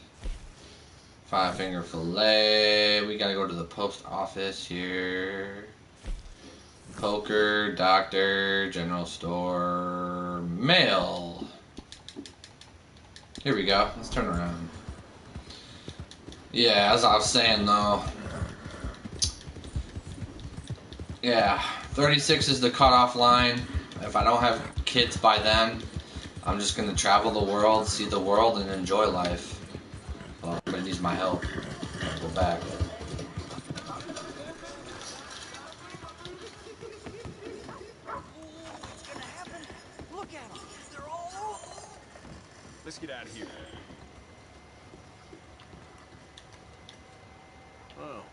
Five Finger Fillet. We gotta go to the post office here. Poker, doctor, general store, mail. Here we go. Let's turn around. Yeah, as I was saying though. Yeah, 36 is the cutoff line. If I don't have kids by then, I'm just gonna travel the world, see the world, and enjoy life. Well, everybody needs my help. I'll go back. Let's get out of here. Well,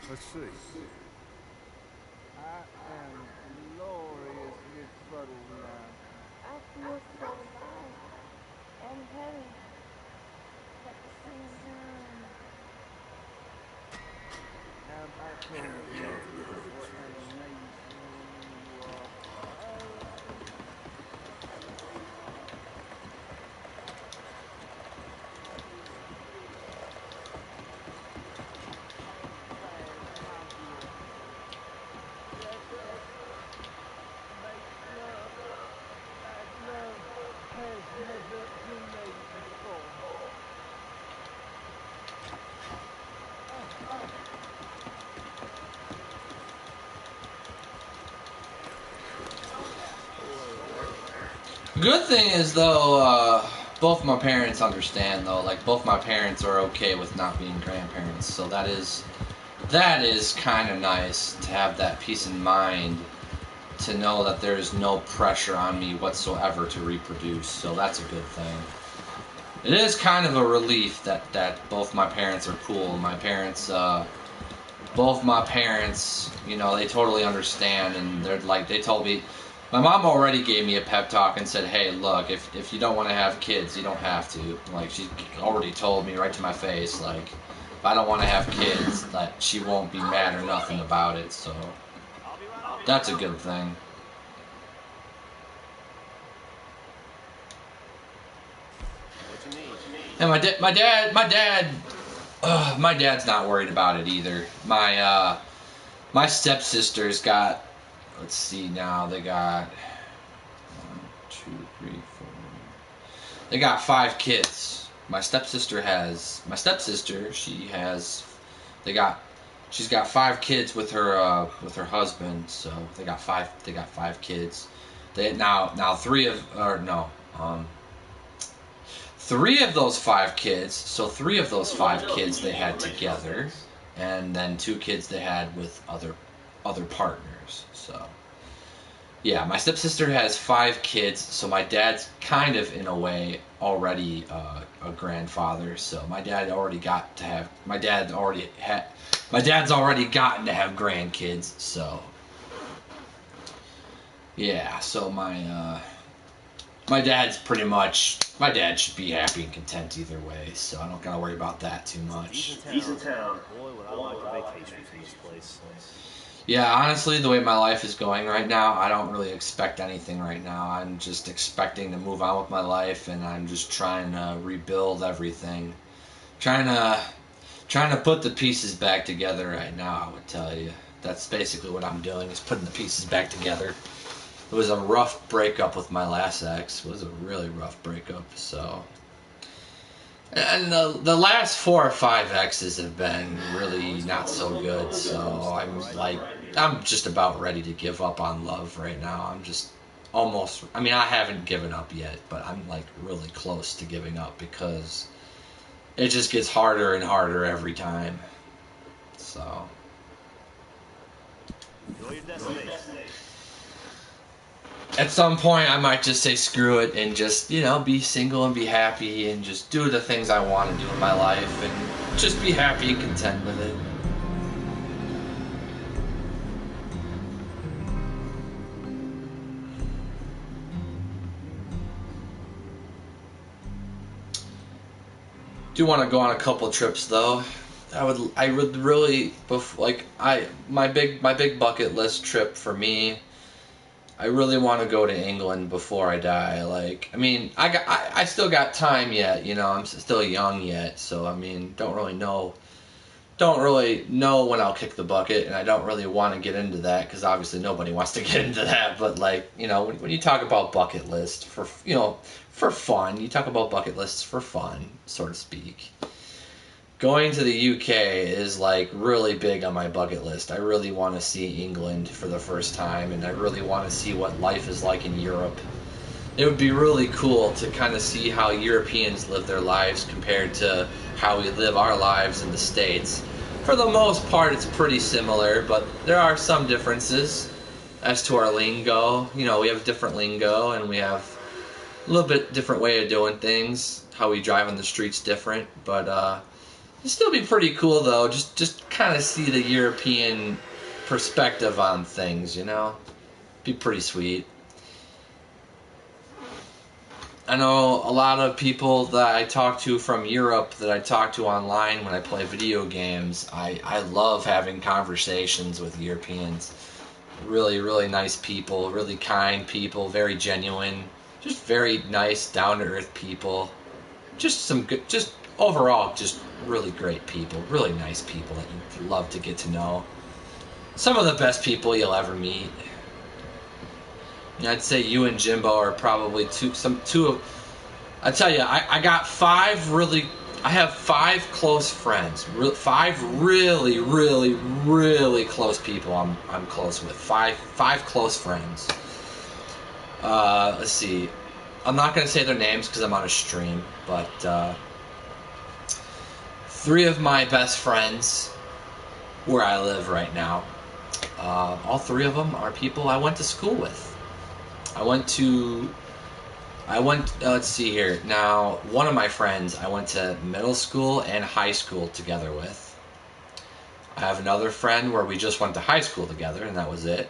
let's see. I am gloriously I feel so light and heavy at the same time. I can't get what I need when you are Good thing is though, both my parents understand though. Like both my parents are okay with not being grandparents, so that is kind of nice to have that peace in mind, to know that there is no pressure on me whatsoever to reproduce. So that's a good thing. It is kind of a relief that both my parents are cool. My parents, both my parents, you know, they totally understand, and they're like, they told me. My mom already gave me a pep talk and said, hey, look, if you don't want to have kids, you don't have to. Like, she already told me right to my face, like, if I don't want to have kids, that she won't be mad or nothing about it, so that's a good thing. And my dad's not worried about it either. My stepsister's got, let's see now, they got 1, 2, 3, 4. They got 5 kids. She's got 5 kids with her husband, so they got 5 kids. Three of those 5 kids, so 3 of those 5 kids they had together, and then 2 kids they had with other partners. So yeah, my stepsister has 5 kids, so my dad's kind of in a way already a grandfather. So my dad's already gotten to have grandkids. So yeah, so my dad should be happy and content either way, so I don't gotta worry about that too much. Decent town. Boy, would I like a vacation from this place. Yeah, honestly, the way my life is going right now, I don't really expect anything right now. I'm just expecting to move on with my life, and I'm just trying to rebuild everything. Trying to put the pieces back together right now, I would tell you. That's basically what I'm doing, is putting the pieces back together. It was a rough breakup with my last ex. It was a really rough breakup, so... And the last 4 or 5 exes have been really not so good, so I'm just about ready to give up on love right now. I'm just almost, I haven't given up yet, but I'm like really close to giving up because it just gets harder and harder every time. So. Enjoy your destination. At some point, I might just say screw it and just, be single and be happy and just do the things I want to do in my life and just be happy and content with it. Do want to go on a couple trips though. I would really, my big bucket list trip for me. I really want to go to England before I die. I still got time yet, I'm still young yet, so don't really know when I'll kick the bucket, and I don't really want to get into that because obviously nobody wants to get into that. But when you talk about bucket list for fun, you talk about bucket lists for fun, so to speak. Going to the UK is really big on my bucket list. I really want to see England for the first time, and I really want to see what life is like in Europe. It would be really cool to kind of see how Europeans live their lives compared to how we live our lives in the States. For the most part, it's pretty similar, but there are some differences as to our lingo. We have different lingo, and we have a little bit different way of doing things. How we drive on the street's different, but it'd still be pretty cool though, just kind of see the European perspective on things, Be pretty sweet. I know a lot of people that I talk to from Europe that I talk to online when I play video games. I love having conversations with Europeans. Really, really nice people, really kind people, very genuine, just very nice, down-to-earth people. Just some good, just overall, just really great people, really nice people that you love to get to know. Some of the best people you'll ever meet. I'd say you and Jimbo are probably two of. I tell you, I got I have 5 close friends. 5 really, really, really close people I'm close with. 5 close friends. Let's see. I'm not gonna say their names because I'm on a stream, but 3 of my best friends where I live right now. All 3 of them are people I went to school with. Let's see here. Now, one of my friends I went to middle school and high school together with. I have another friend where we just went to high school together, and that was it.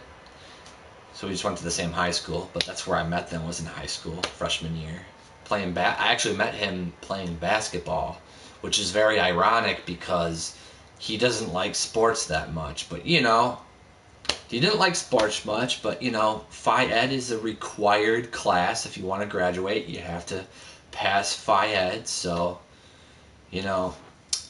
So we just went to the same high school, but that's where I met them, was in high school, freshman year. I actually met him playing basketball, which is very ironic because he doesn't like sports that much, but you know, he didn't like sports much, but you know, Phi Ed is a required class. If you want to graduate, you have to pass Phi Ed. So, you know,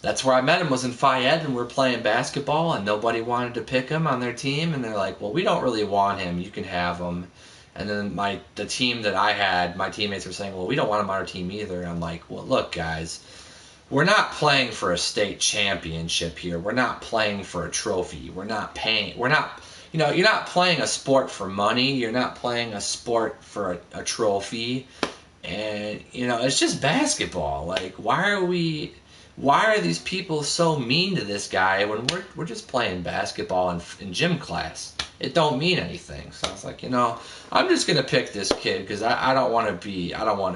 that's where I met him, was in Phi Ed, and we were playing basketball, and nobody wanted to pick him on their team, and they're like, well, we don't really want him. You can have him. And then the team that I had, my teammates were saying, well, we don't want him on our team either. And I'm like, well, look, guys, we're not playing for a state championship here. We're not playing for a trophy. We're not, you know, you're not playing a sport for money. You're not playing a sport for a trophy. And, you know, it's just basketball. Like, why are these people so mean to this guy when we're just playing basketball in gym class? It don't mean anything. So I was like, you know, I'm just going to pick this kid because I don't want to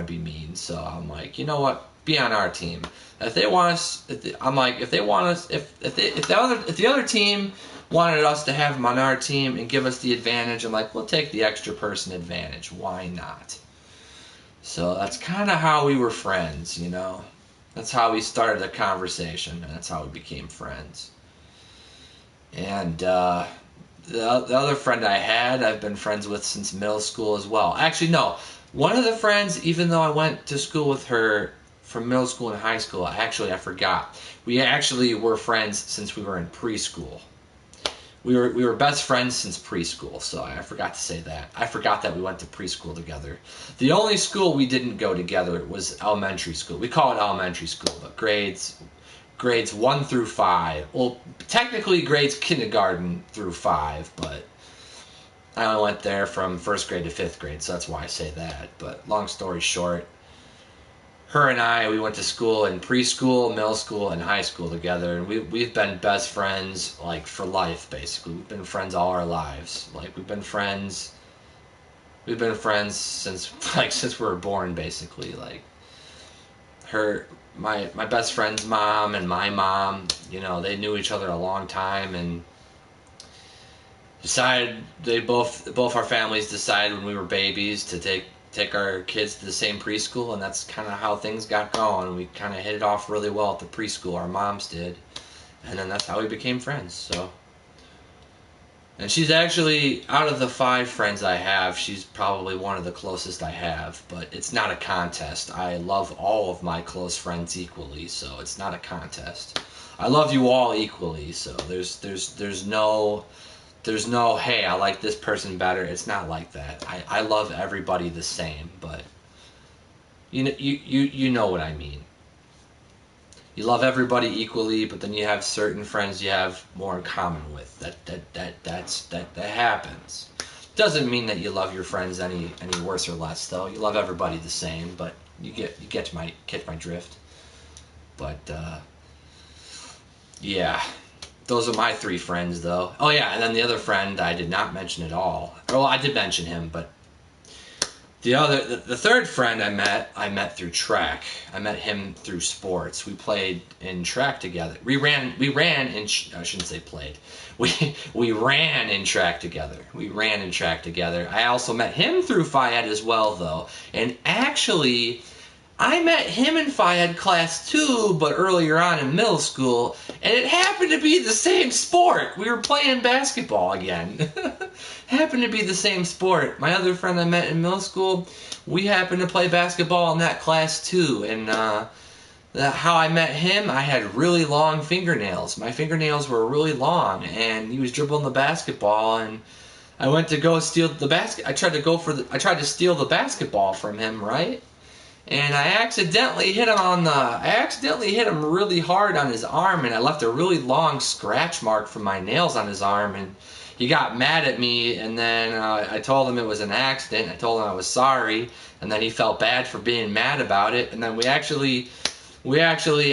be mean. So I'm like, you know what? Be on our team. If they want us, if the other team wanted us to have him on our team and give us the advantage, I'm like, we'll take the extra person advantage. Why not? So that's kind of how we were friends, you know. That's how we started a conversation, and that's how we became friends. And the other friend I had, I've been friends with since middle school as well. Actually, no. One of the friends, even though I went to school with her from middle school and high school, I forgot. We actually were friends since we were in preschool. We were best friends since preschool, so I forgot to say that. I forgot that we went to preschool together. The only school we didn't go together was elementary school. We call it elementary school, but grades 1 through 5. Well, technically grades kindergarten through 5, but I only went there from 1st grade to 5th grade, so that's why I say that. But long story short, her and we went to school in preschool, middle school, and high school together, and we've been best friends like for life, basically. We've been friends all our lives. Like we've been friends since we were born, basically. Like my best friend's mom and my mom, you know, they knew each other a long time, and both our families decided when we were babies to take our kids to the same preschool, and that's kind of how things got going. We kind of hit it off really well at the preschool, our moms did, and then that's how we became friends. So, and she's actually, out of the 5 friends I have, she's probably one of the closest I have, but it's not a contest. I love all of my close friends equally, so it's not a contest. I love you all equally, so there's no, hey, I like this person better. It's not like that. I love everybody the same, but you know what I mean. You love everybody equally, but then you have certain friends you have more in common with. That happens. Doesn't mean that you love your friends any worse or less, though. You love everybody the same, but you get my drift. But yeah. Those are my 3 friends, though. Oh, yeah, and then the other friend I did not mention at all. Well, I did mention him, but The third friend I met through track. I met him through sports. We played in track together. We ran in, I shouldn't say played. We ran in track together. I also met him through Phi Ed as well, though. And actually, I met him in Phi Ed class too, but earlier on in middle school, and it happened to be the same sport. We were playing basketball again. Happened to be the same sport. My other friend I met in middle school, we happened to play basketball in that class too. And how I met him, I had really long fingernails. My fingernails were really long, and he was dribbling the basketball, and I went to go steal the basket. I tried to steal the basketball from him, right? And I accidentally hit him really hard on his arm, and I left a really long scratch mark from my nails on his arm, and he got mad at me, and then I told him it was an accident. I told him I was sorry, and then he felt bad for being mad about it, and then we actually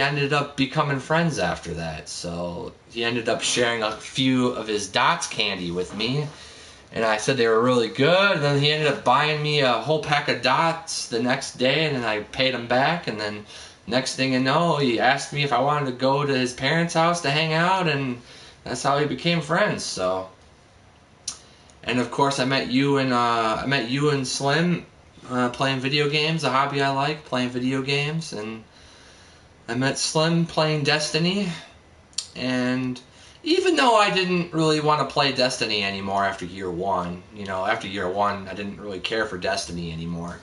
ended up becoming friends after that. So he ended up sharing a few of his Dots candy with me, and I said they were really good, and then he ended up buying me a whole pack of Dots the next day, and then I paid him back, and then next thing you know, he asked me if I wanted to go to his parents' house to hang out, and that's how we became friends. So, and of course I met you and Slim playing video games, a hobby I like, playing video games, and I met Slim playing Destiny, and even though I didn't really want to play Destiny anymore after year one, after year one I didn't really care for Destiny anymore.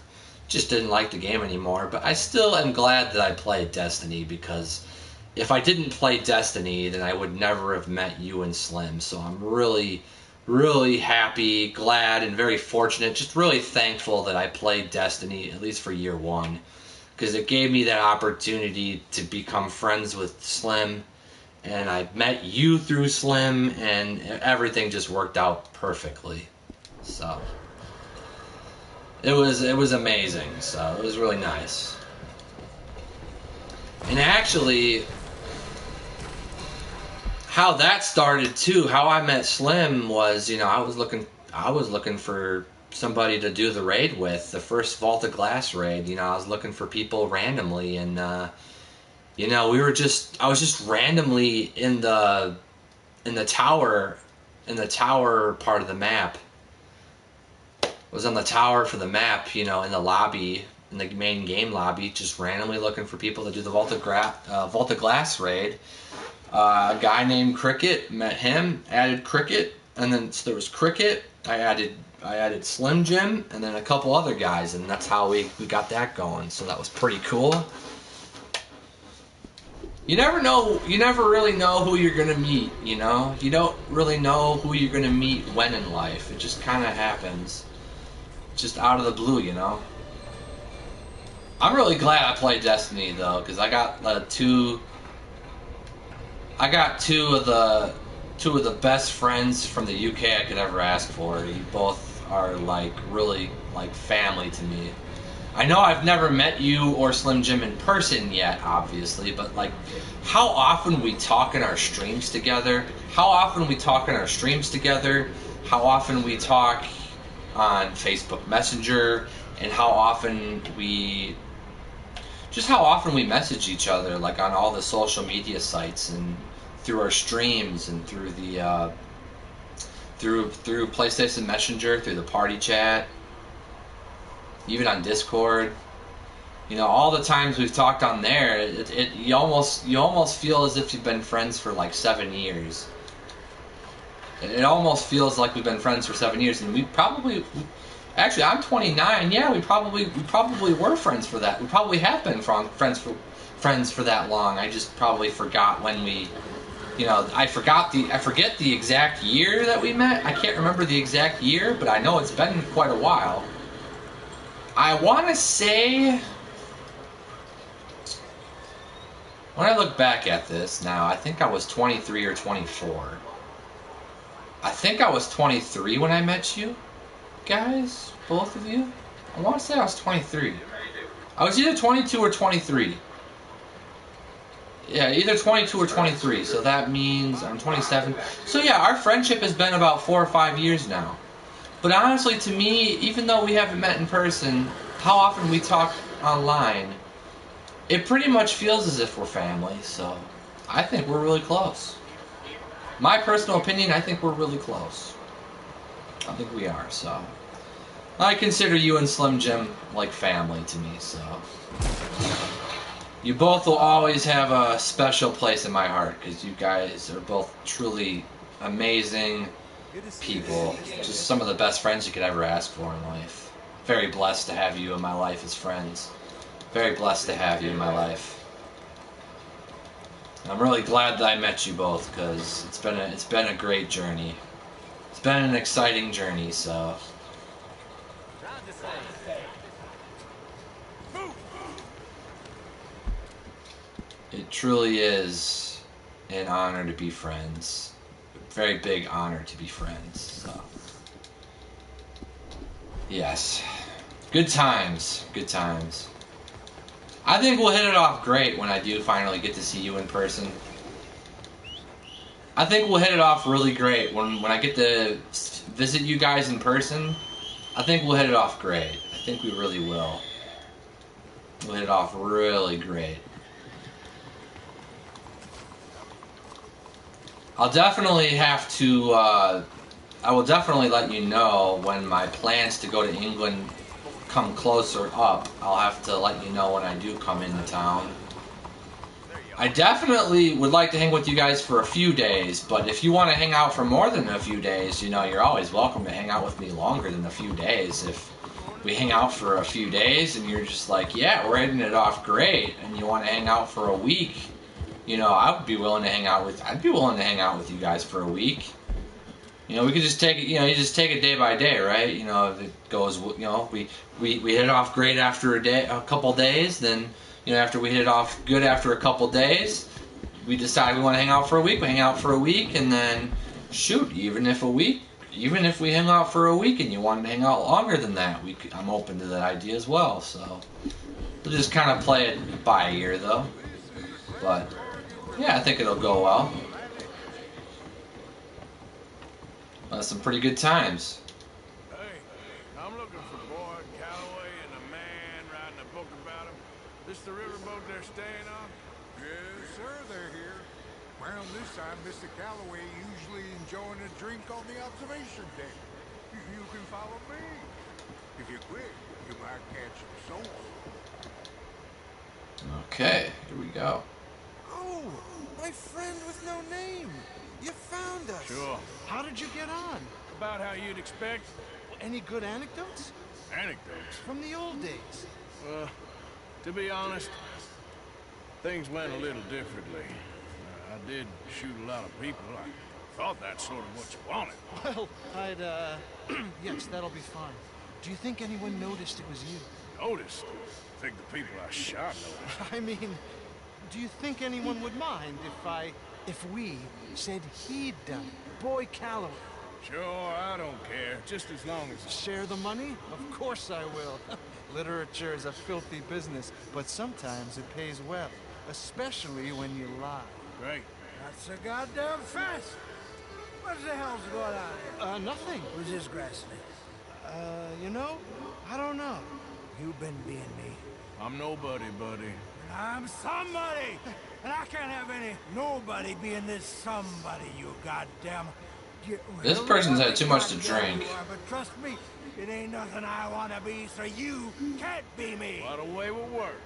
Just didn't like the game anymore, but I still am glad that I played Destiny, because if I didn't play Destiny, then I would never have met you and Slim. So I'm really, really happy, glad, and very fortunate, just really thankful that I played Destiny, at least for year one, because it gave me that opportunity to become friends with Slim, and I met you through Slim, and everything just worked out perfectly. So it was amazing. So it was really nice. And actually, how that started too, how I met Slim was, I was looking for somebody to do the raid with, the first Vault of Glass raid. I was looking for people randomly, and I was just randomly in the tower part of the map. I was on the tower for the map, in the lobby, in the main game lobby, just randomly looking for people to do the Vault of Glass raid. A guy named Cricket, met him, added Cricket, and then so there was Cricket. I added Slim Jim, and then a couple other guys, and that's how we got that going. So that was pretty cool. You never really know who you're gonna meet, You don't really know who you're gonna meet when in life. It just kind of happens. Just out of the blue, I'm really glad I played Destiny, though, because I got two of the best friends from the UK I could ever ask for. You both are really family to me. I know I've never met you or Slim Jim in person yet, obviously, but how often we talk in our streams together, how often we talk on Facebook Messenger, and how often we message each other, on all the social media sites, and through our streams, and through the through PlayStation Messenger, through the party chat, even on Discord. All the times we've talked on there, you almost feel as if you've been friends for 7 years. It almost feels like we've been friends for 7 years, and we probably, actually, I'm 29. Yeah, we probably were friends for that. We probably have been friends for that long. I just probably forgot when we, I forget the exact year that we met. I can't remember the exact year, but I know it's been quite a while. I want to say, when I look back at this now, I think I was 23 or 24. I think I was 23 when I met you guys, both of you. I want to say I was 23. I was either 22 or 23. Yeah, either 22 or 23, so that means I'm 27. So yeah, our friendship has been about 4 or 5 years now. But honestly, to me, even though we haven't met in person, how often we talk online, it pretty much feels as if we're family, so I think we're really close. My personal opinion, I think we're really close. I think we are, so. I consider you and Slim Jim like family to me, so. You both will always have a special place in my heart, because you guys are both truly amazing people. Just some of the best friends you could ever ask for in life. Very blessed to have you in my life as friends. Very blessed to have you in my life. I'm really glad that I met you both, because it's been a great journey. It's been an exciting journey, so. It truly is an honor to be friends. A very big honor to be friends, so. Yes. Good times. Good times. I think we'll hit it off great when I do finally get to see you in person. I think we'll hit it off really great when I get to visit you guys in person. I think we'll hit it off great. I think we really will. We'll hit it off really great. I'll definitely have to, I will definitely let you know when my plans to go to England come closer up. I'll have to let you know when I do come into town. I definitely would like to hang with you guys for a few days, but if you want to hang out for more than a few days, you know, you're always welcome to hang out with me longer than a few days. If we hang out for a few days and you're just like, yeah, we're hitting it off great, and you want to hang out for a week, you know, I'd be willing to hang out with you guys for a week. You know, we could just take it, you know, you just take it day by day, right? You know, if it goes, you know, we hit it off great after a couple days, then, you know, after we hit it off good after a couple days, we decide we want to hang out for a week, we hang out for a week, and then, shoot, even if we hang out for a week and you wanted to hang out longer than that, I'm open to that idea as well, so. We'll just kind of play it by ear, though. But, yeah, I think it'll go well. Some pretty good times. Hey, I'm looking for Boyd Calloway and the man writing a book about him. This the riverboat they're staying on? Yes, sir, they're here. Around this time, Mr. Calloway usually enjoying a drink on the observation deck. You can follow me. If you're quick, you might catch some souls. Okay, here we go. Oh, my friend with no name. You found us. Sure. How did you get on? About how you'd expect. Any good anecdotes? Anecdotes? From the old days. Well, to be honest, things went a little differently. I did shoot a lot of people. I thought that's sort of what you wanted. Well, I'd, yes, that'll be fine. Do you think anyone noticed it was you? Noticed? I think the people I shot noticed. I mean, do you think anyone would mind if we said he'd done it? Boy Calloway. Sure, I don't care. Just as long as... Share the money? Of course I will. Literature is a filthy business, but sometimes it pays well. Especially when you lie. Great. Not so goddamn fast! What the hell's going on here? Nothing. Who's this grassland? You know, I don't know. You've been being me. I'm nobody, buddy. I'm somebody! And I can't have any nobody being this somebody, you goddamn... This person's had too much to drink. But trust me, it ain't nothing I want to be, so you can't be me. What a way will work.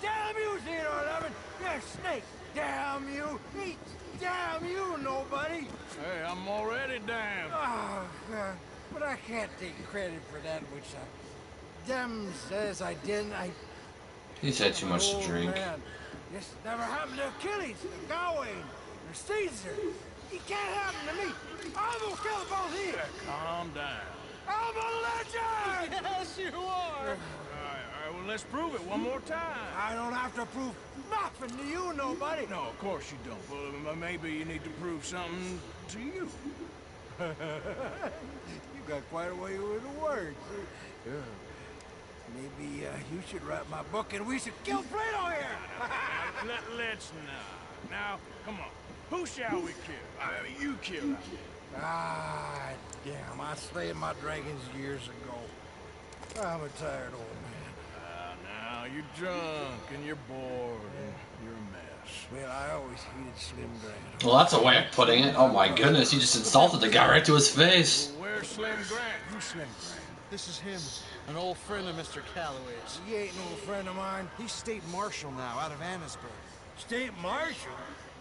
Damn you, Zero 11! You're a snake! Damn you! Eat! Damn you, nobody! Hey, I'm already damned. Oh, God. But I can't take credit for that which them says I didn't. He's had too much to drink. Man. This never happened to Achilles, or Gawain, or Caesar. It can't happen to me. I'm gonna kill both of you. Calm down. I'm a legend! Yes, you are! All right, well, let's prove it one more time. I don't have to prove nothing to you, nobody. No, of course you don't. Well, maybe you need to prove something to you. You got quite a way with the words. Yeah. Maybe you should write my book and we should kill Plato here! Let's not. Now, come on. Who shall we kill? I mean, you kill him. Ah, damn, I slayed my dragons years ago. I'm a tired old man. Now you're drunk and you're bored and you're a mess. Well, I always hated Slim Grant. Well, that's a way of putting it. Oh my goodness, he just insulted the guy right to his face. Well, where's Slim Grant? Who's Slim Grant? This is him, an old friend of Mr. Calloway's. He ain't no friend of mine. He's state marshal now, out of Annisburg. State marshal?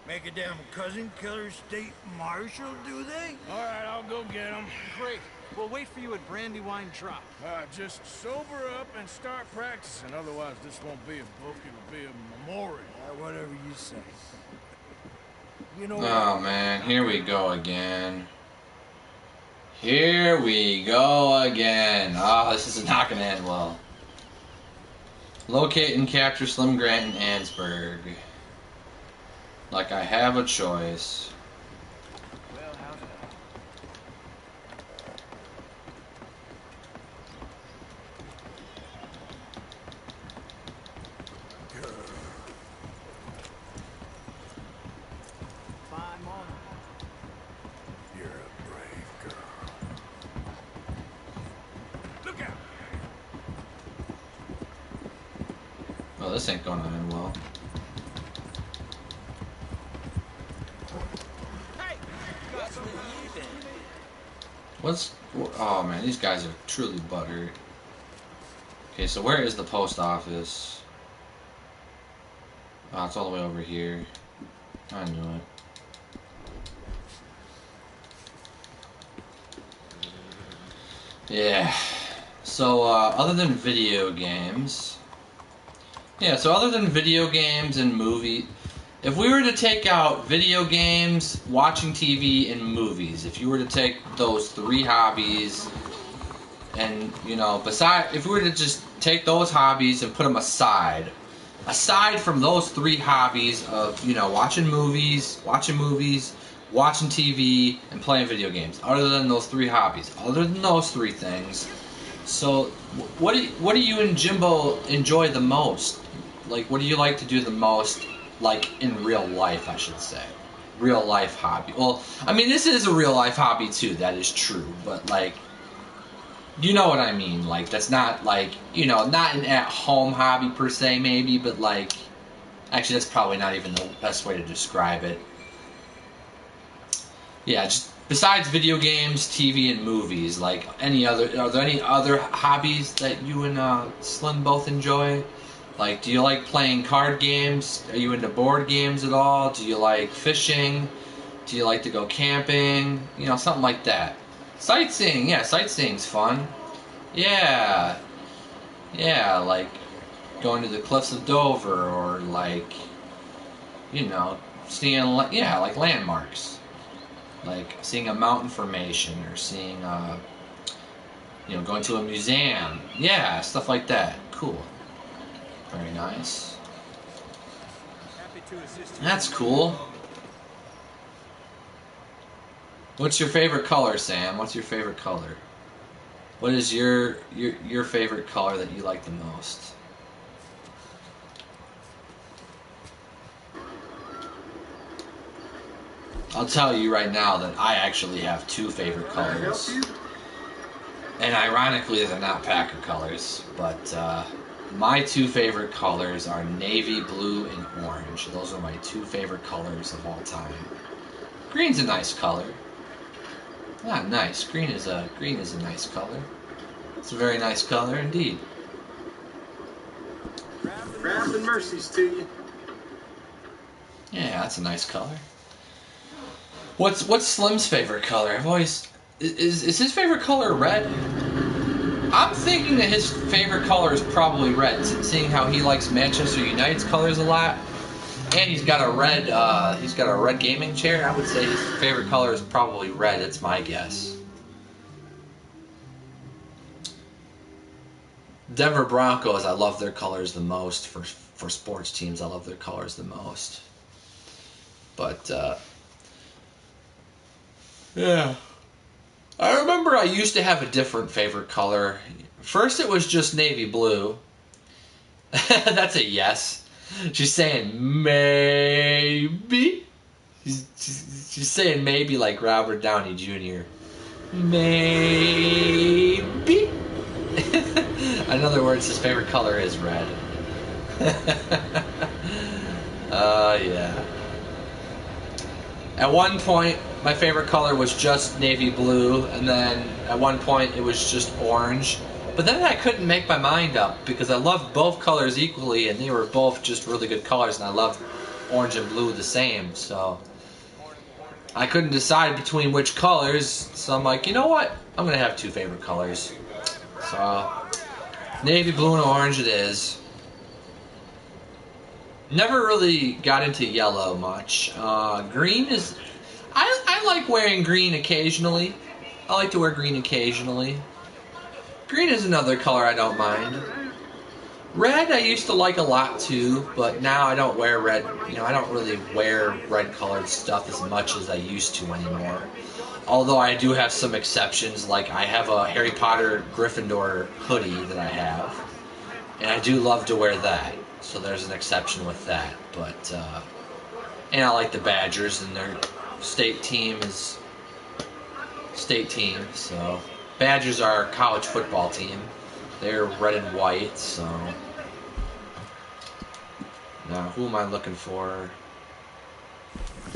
Make a damn cousin killer state marshal, do they? All right, I'll go get him. Great. We'll wait for you at Brandywine Drop. Just sober up and start practicing. Otherwise, this won't be a book. It'll be a memorial. Whatever you say. You know Oh man, here we go again. Here we go again. Ah, this is not gonna end well. Locate and capture Slim Grant in Annisburg. Like I have a choice. Well, how's that? Fine morning. You're a brave girl. Look out! Well, this ain't gonna end well. What's... Oh man, these guys are truly butthurt. Okay, so where is the post office? Oh, it's all the way over here. I knew it. Yeah. So, other than video games... Yeah, so other than video games and movie... If we were to take out video games, watching TV, and movies, if you were to take those three hobbies, and, you know, if we were to just take those hobbies and put them aside from those three hobbies of, you know, watching movies, watching TV, and playing video games, other than those three hobbies, other than those three things, so what do you and Jimbo enjoy the most? Like, what do you like to do the most? Like, in real life, I should say. Real life hobby. Well, I mean, this is a real life hobby, too. That is true. But, like, you know what I mean. Like, that's not, like, you know, not an at-home hobby, per se, maybe. But, like, actually, that's probably not even the best way to describe it. Yeah, just besides video games, TV, and movies, like, are there any other hobbies that you and Slim both enjoy? Like, do you like playing card games? Are you into board games at all? Do you like fishing? Do you like to go camping? You know, something like that. Sightseeing, yeah, sightseeing's fun. Yeah. Yeah, like going to the Cliffs of Dover, or like, you know, seeing, yeah, like landmarks. Like seeing a mountain formation, or seeing, you know, going to a museum. Yeah, stuff like that. Cool. Very nice. That's cool. What's your favorite color, Sam? What's your favorite color? What is your favorite color that you like the most? I'll tell you right now that I actually have two favorite colors. And ironically, they're not Packer colors, but my two favorite colors are navy blue and orange. Those are my two favorite colors of all time. Green's a nice color. Ah, nice. Green is a nice color. It's a very nice color indeed. Wrath and mercies to you. Yeah, that's a nice color. What's Slim's favorite color? I've always is his favorite color red? I'm thinking that his favorite color is probably red, seeing how he likes Manchester United's colors a lot, and he's got a red gaming chair. I would say his favorite color is probably red. It's my guess. Denver Broncos, I love their colors the most. For sports teams, I love their colors the most. But yeah. I remember I used to have a different favorite color. First it was just navy blue. That's a yes. She's saying maybe. She's She's saying maybe like Robert Downey Jr. Maybe. In other words, his favorite color is red. Yeah. At one point, my favorite color was just navy blue, and then at one point it was just orange. But then I couldn't make my mind up because I loved both colors equally, and they were both just really good colors, and I loved orange and blue the same, so I couldn't decide between which colors, so I'm like, you know what? I'm going to have two favorite colors. So, navy blue and orange it is. Never really got into yellow much. Green is... I like wearing green occasionally. I like to wear green occasionally. Green is another color I don't mind. Red I used to like a lot too, but now I don't wear red. You know, I don't really wear red colored stuff as much as I used to anymore. Although I do have some exceptions, like I have a Harry Potter Gryffindor hoodie that I have, and I do love to wear that. So there's an exception with that. But and I like the Badgers, and their state team is state team. So Badgers are our college football team. They're red and white, so... Now, who am I looking for? I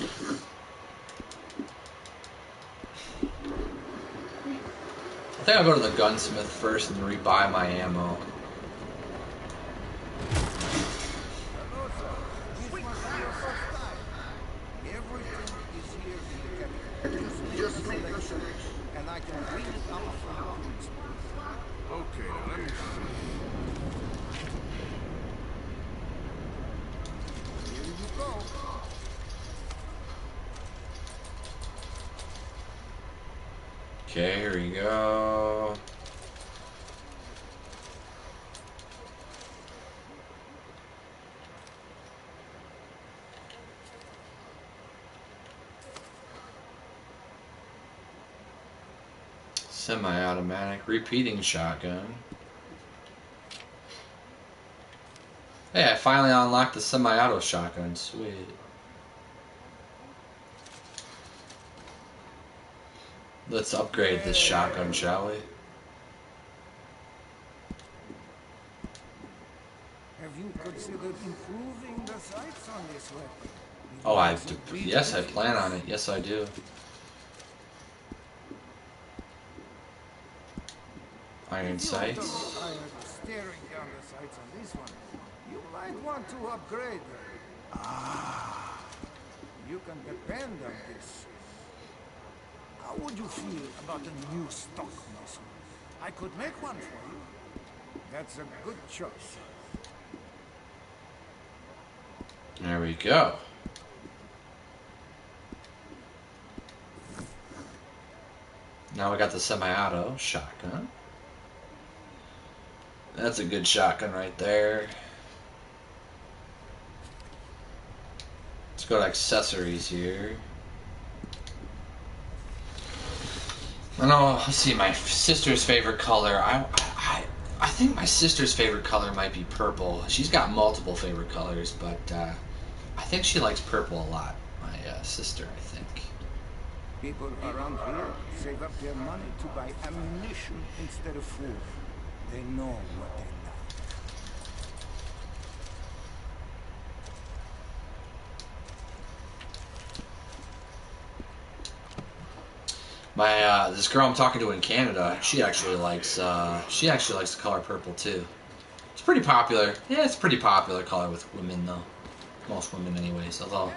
think I'll go to the gunsmith first and rebuy my ammo. Just make your selection, and I can read it up from Okay, now let me see. Here you go. Okay, here we go. Semi-automatic repeating shotgun. Hey, I finally unlocked the semi-auto shotgun. Sweet. Let's upgrade this shotgun, shall we? Have you considered improving the sights on this weapon? Oh, yes, I plan on it. Yes, I do. Iron sights. Staring down the sights on this one, you might want to upgrade them. Ah, you can depend on this. How would you feel about a new stock muscle? I could make one for you. That's a good choice. There we go. Now we got the semi-auto shotgun. That's a good shotgun right there. Let's go to accessories here. I know, let's see, my sister's favorite color. I think my sister's favorite color might be purple. She's got multiple favorite colors, but I think she likes purple a lot. My sister, I think. People around here save up their money to buy ammunition instead of food. They know what they like. My this girl I'm talking to in Canada, she actually likes the color purple too. It's pretty popular. Yeah, it's a pretty popular color with women though. Most women anyways. Although,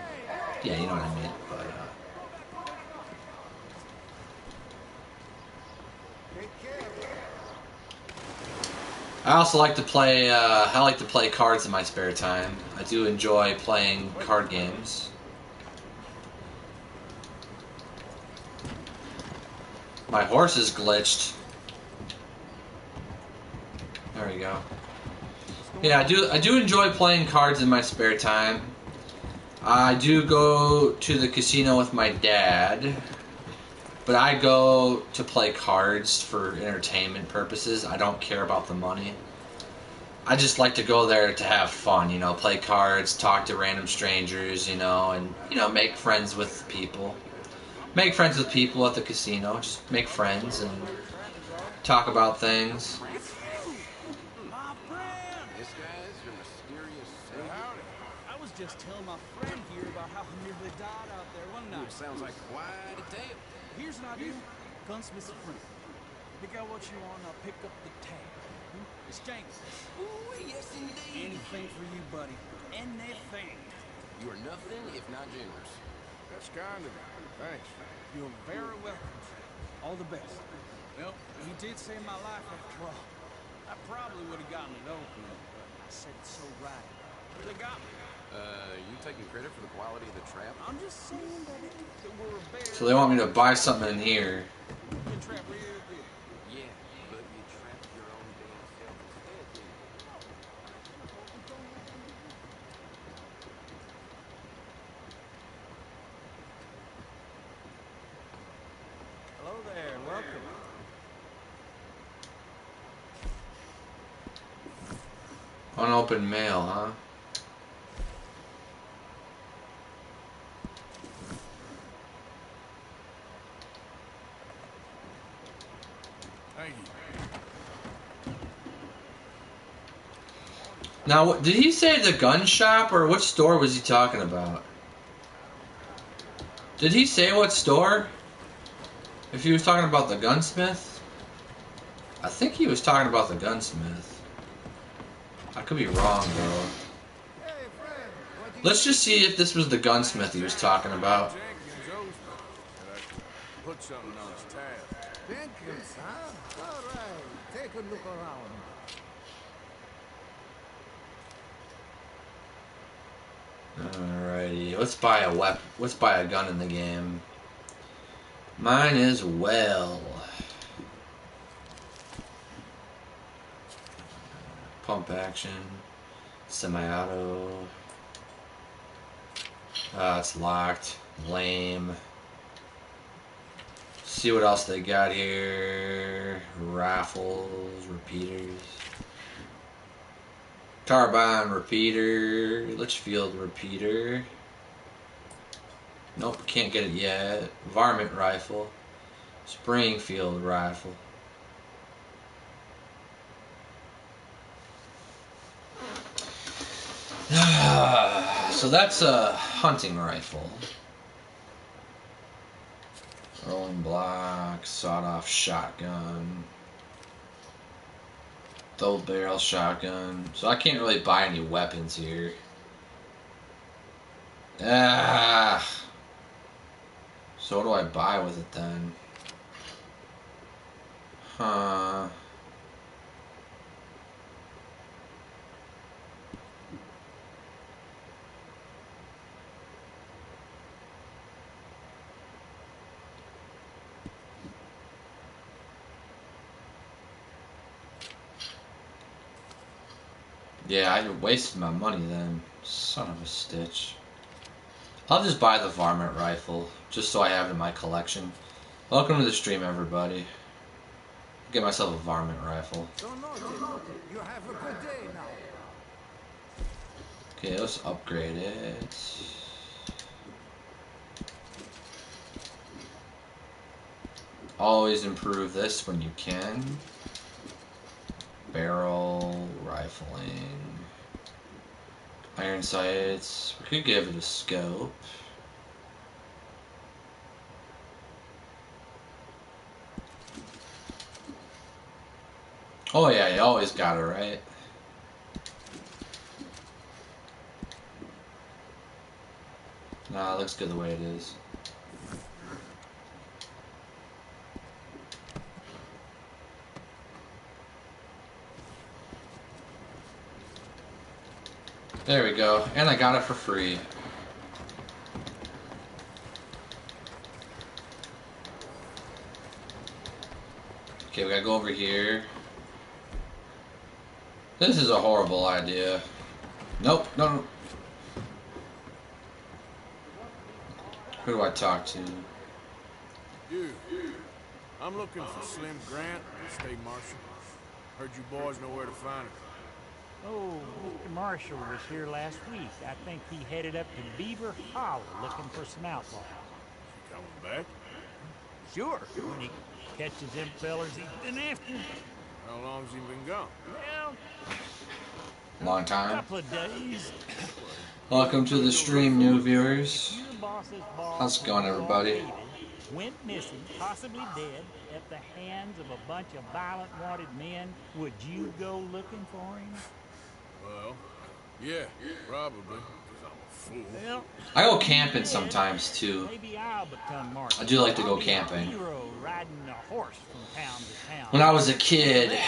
yeah, you know what I mean. But I also like to play. I like to play cards in my spare time. I do enjoy playing card games. My horse is glitched. There we go. Yeah, I do enjoy playing cards in my spare time. I do go to the casino with my dad, but I go to play cards for entertainment purposes. I don't care about the money. I just like to go there to have fun, you know, play cards, talk to random strangers, you know, and, you know, make friends with people. make friends with people at the casino. Just make friends and talk about things. This guy's your mysterious savior. I was just telling my friend here about how he nearly died out there one night. It sounds like quite a tale. Here's an idea. Gunsmith's friend. Pick out what you want, I'll pick up the tab. It's Jenkins. Ooh, yes indeed. Anything for you, buddy. Anything. You are nothing if not generous. That's kind of you. Thanks. You're very welcome. All the best. Well, he did save my life after all. I probably would have gotten it open, but I said it so right. They got me. You taking credit for the quality of the trap? I'm just saying that it were a bear. So they want me to buy something in here. You trap real good. Yeah, but you trapped your own damn self instead, didn't you? Hello there, welcome. Unopened mail, huh? Thank you. Now, did he say the gun shop, or which store was he talking about? Did he say what store? If he was talking about the gunsmith? I think he was talking about the gunsmith. I could be wrong, though. Let's just see if this was the gunsmith he was talking about. Put something on his tab. Jenkins, huh? All right, take a look around. Alrighty, let's buy a weapon. Let's buy a gun in the game. Mine is well. Pump action, semi-auto. It's locked. Lame. See what else they got here. Rifles, repeaters. Carbine repeater. Litchfield repeater. Nope, can't get it yet. Varmint rifle. Springfield rifle. So that's a hunting rifle. Rolling block, sawed-off shotgun, double barrel shotgun. So I can't really buy any weapons here. So what do I buy with it then? Huh. Yeah, I wasted my money then. Son of a stitch. I'll just buy the varmint rifle, just so I have it in my collection. Welcome to the stream, everybody. Get myself a varmint rifle. You have a good day now. Okay, let's upgrade it. Always improve this when you can. Barrel, rifling, iron sights. We could give it a scope. Oh yeah, you always got it, right? Nah, it looks good the way it is. There we go, and I got it for free. Okay, we gotta go over here. This is a horrible idea. Nope, no. Who do I talk to? You. I'm looking for Slim Grant, State Marshal. Heard you boys know where to find him. Oh, Mr. Marshall was here last week. I think he headed up to Beaver Hollow looking for some outlaws. coming back? Sure, when he catches them fellers he's been after. How long's he been gone? Well, Long a time. couple of days. Welcome to the stream, new viewers. Your boss's boss, How's it going, everybody? went missing, possibly dead, at the hands of a bunch of violent wanted men. Would you go looking for him? Well, yeah, probably. 'Cause I'm a fool. Well, I go camping sometimes too. maybe I'll become Marshal. I do like to go I'll be a camping. hero riding a horse from town to town. When I was a kid,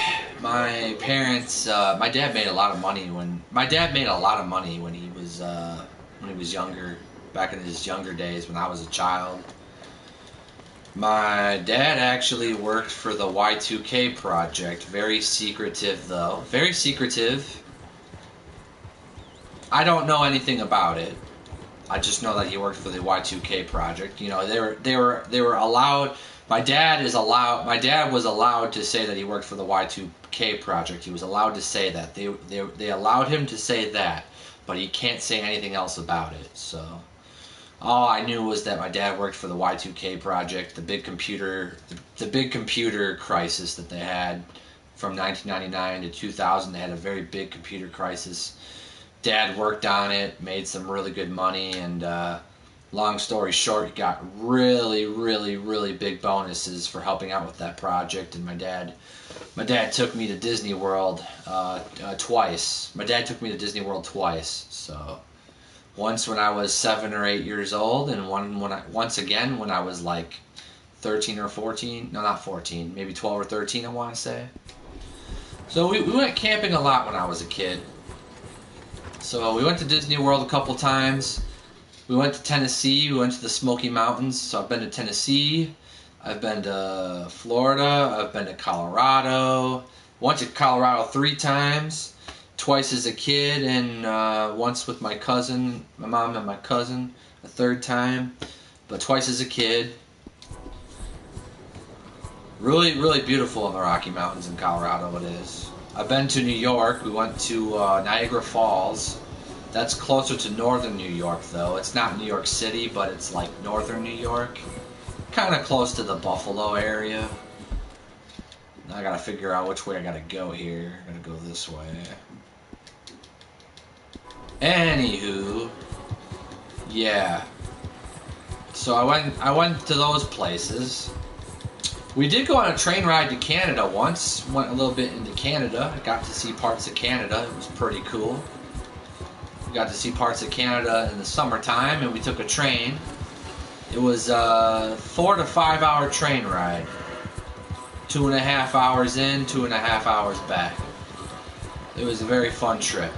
my parents, my dad made a lot of money when he was younger, back in his younger days when I was a child. My dad actually worked for the Y2K project. Very secretive though. Very secretive. I don't know anything about it. I just know that he worked for the Y2K project. You know, they were allowed. My dad was allowed to say that he worked for the Y2K project. He was allowed to say that. They allowed him to say that, but he can't say anything else about it. So all I knew was that my dad worked for the Y2K project, the big computer crisis that they had from 1999 to 2000. They had a very big computer crisis. Dad worked on it, made some really good money, and long story short, he got really, really, really big bonuses for helping out with that project. And my dad took me to Disney World twice. My dad took me to Disney World twice. So once when I was 7 or 8 years old, and once again when I was like 13 or 14. No, not 14. Maybe 12 or 13, I want to say. So we went camping a lot when I was a kid. So we went to Disney World a couple times. We went to Tennessee. We went to the Smoky Mountains. So I've been to Tennessee. I've been to Florida. I've been to Colorado. Went to Colorado 3 times. Twice as a kid, and once with my cousin, my mom and my cousin, a 3rd time, but twice as a kid. Really, really beautiful in the Rocky Mountains in Colorado it is. I've been to New York. We went to Niagara Falls. That's closer to northern New York, though. It's not New York City, but it's like northern New York. Kind of close to the Buffalo area. Now I gotta figure out which way I gotta go here. I gotta go this way. Anywho, yeah. So I went to those places. We did go on a train ride to Canada once. Went a little bit into Canada. I got to see parts of Canada. It was pretty cool. We got to see parts of Canada in the summertime, and we took a train. It was a 4 to 5 hour train ride. 2.5 hours in, 2.5 hours back. It was a very fun trip.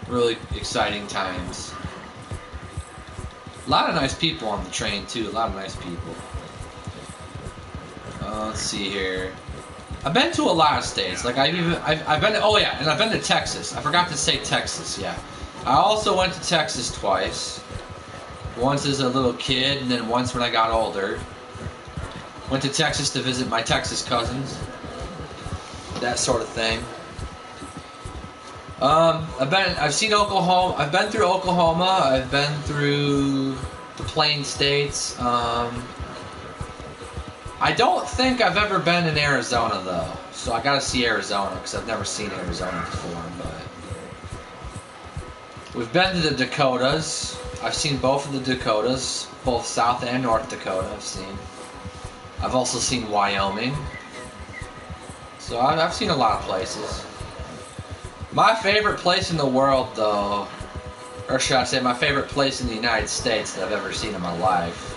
Really exciting times. A lot of nice people on the train too. A lot of nice people. Let's see here. I've been to a lot of states. Like I've been to, oh yeah, and I've been to Texas. I forgot to say Texas. Yeah, I also went to Texas twice. Once as a little kid, and then once when I got older. Went to Texas to visit my Texas cousins. That sort of thing. I've seen Oklahoma. I've been through Oklahoma. I've been through the Plain States. I don't think I've ever been in Arizona though, so I gotta see Arizona because I've never seen Arizona before. But we've been to the Dakotas. I've seen both of the Dakotas, both South and North Dakota. I've seen. I've also seen Wyoming. So I've seen a lot of places. My favorite place in the world, though, or should I say my favorite place in the United States that I've ever seen in my life,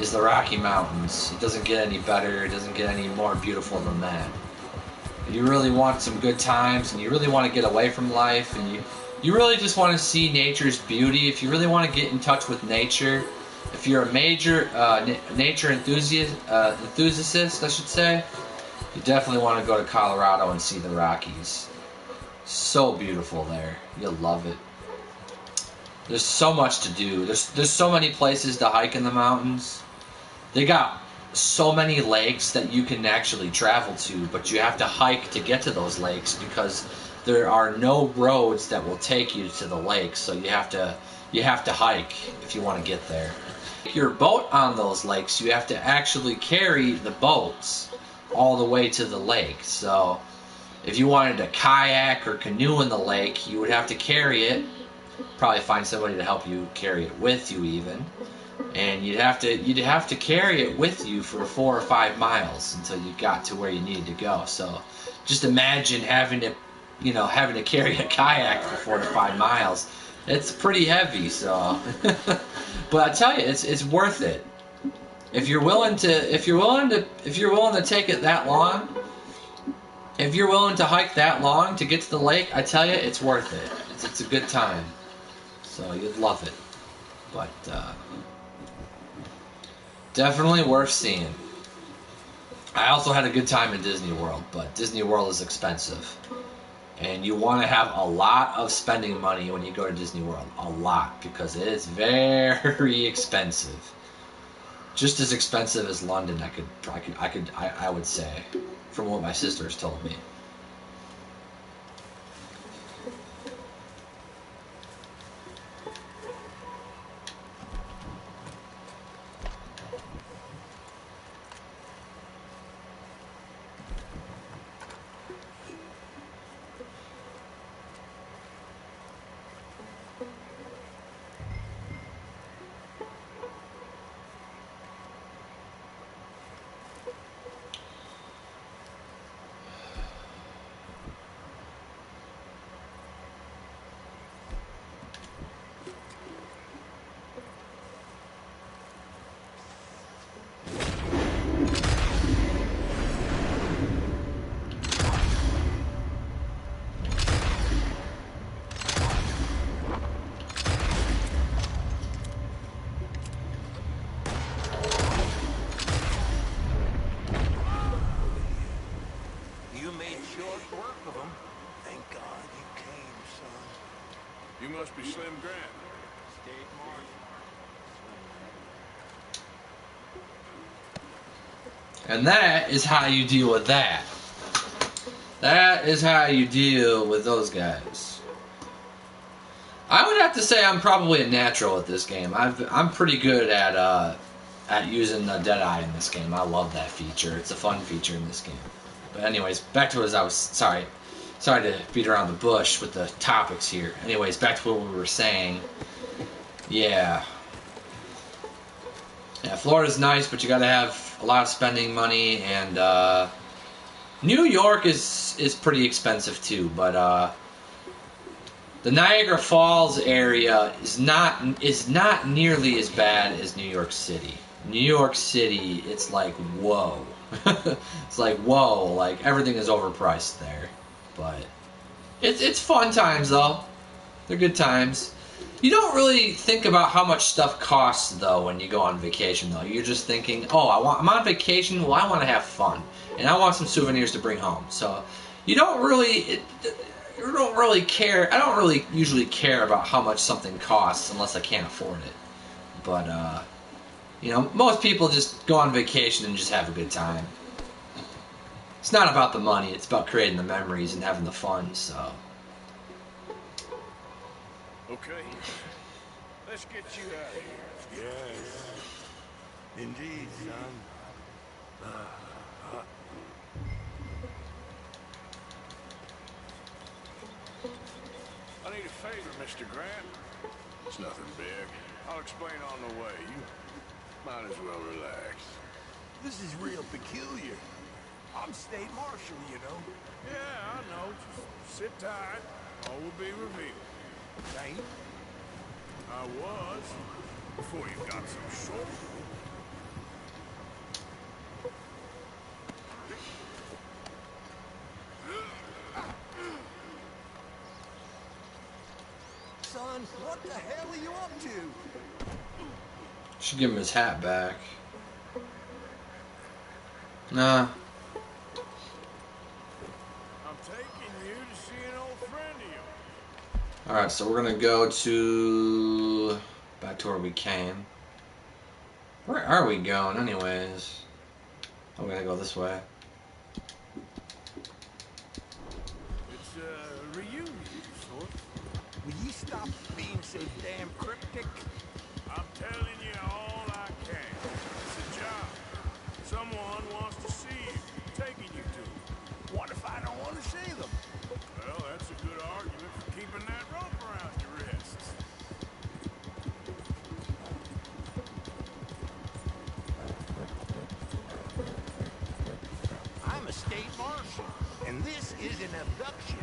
is the Rocky Mountains. It doesn't get any better, it doesn't get any more beautiful than that. If you really want some good times, and you really want to get away from life, and you really just want to see nature's beauty, if you really want to get in touch with nature, if you're a major nature enthusiast, I should say, you definitely want to go to Colorado and see the Rockies. So beautiful there. You'll love it. There's so much to do. There's so many places to hike in the mountains. They got so many lakes that you can actually travel to, but you have to hike to get to those lakes because there are no roads that will take you to the lake, so you have to hike if you want to get there. Your boat on those lakes, you have to actually carry the boats all the way to the lake. So if you wanted to kayak or canoe in the lake, you would have to carry it. Probably find somebody to help you carry it with you even. And you'd have to carry it with you for 4 or 5 miles until you got to where you needed to go. So just imagine having to carry a kayak for 4 to 5 miles. It's pretty heavy, so but I tell you, it's worth it. If you're willing to take it that long, if you're willing to hike that long to get to the lake, I tell you, it's worth it. It's a good time. So you'd love it. But definitely worth seeing. I also had a good time in Disney World, but Disney World is expensive. And you want to have a lot of spending money when you go to Disney World. A lot, because it is very expensive. Just as expensive as London, I would say, from what my sisters told me. You must be Slim Grant. State Marshal. And that is how you deal with that. That is how you deal with those guys. I would have to say I'm probably a natural at this game. I'm pretty good at using the Deadeye in this game. I love that feature. It's a fun feature in this game. But anyways, back to what I was... Sorry to beat around the bush with the topics here. Anyways, back to what we were saying. Yeah, Florida's nice, but you gotta have a lot of spending money, and New York is pretty expensive too, but the Niagara Falls area is not nearly as bad as New York City. New York City, it's like, whoa. It's like, whoa, like everything is overpriced there. But it's fun times, though. They're good times. You don't really think about how much stuff costs, though, when you go on vacation, though. You're just thinking, oh, I'm on vacation, well, I want to have fun. And I want some souvenirs to bring home. So you don't really care. I don't really usually care about how much something costs unless I can't afford it. But, most people just go on vacation and just have a good time. It's not about the money, it's about creating the memories and having the fun, so. Okay. Let's get you out of here. Yes. Indeed, son. I need a favor, Mr. Grant. It's nothing big. I'll explain on the way. You might as well relax. This is real peculiar. I'm State Marshal, you know. Yeah, I know. Just sit tight. All will be revealed. Ain't? I was. Before you got so short. Son, what the hell are you up to? Should give him his hat back. Nah. Alright, so we're gonna go back to where we came. Where are we going anyways? Oh, we gotta go this way. It's so damn cryptic. I'm telling you all I can. It's a job. Someone wants to see you, taking you to them. What if I don't want to see them? Well, that's a good argument for keeping that rope around your wrists. I'm a state marshal, and this is an abduction.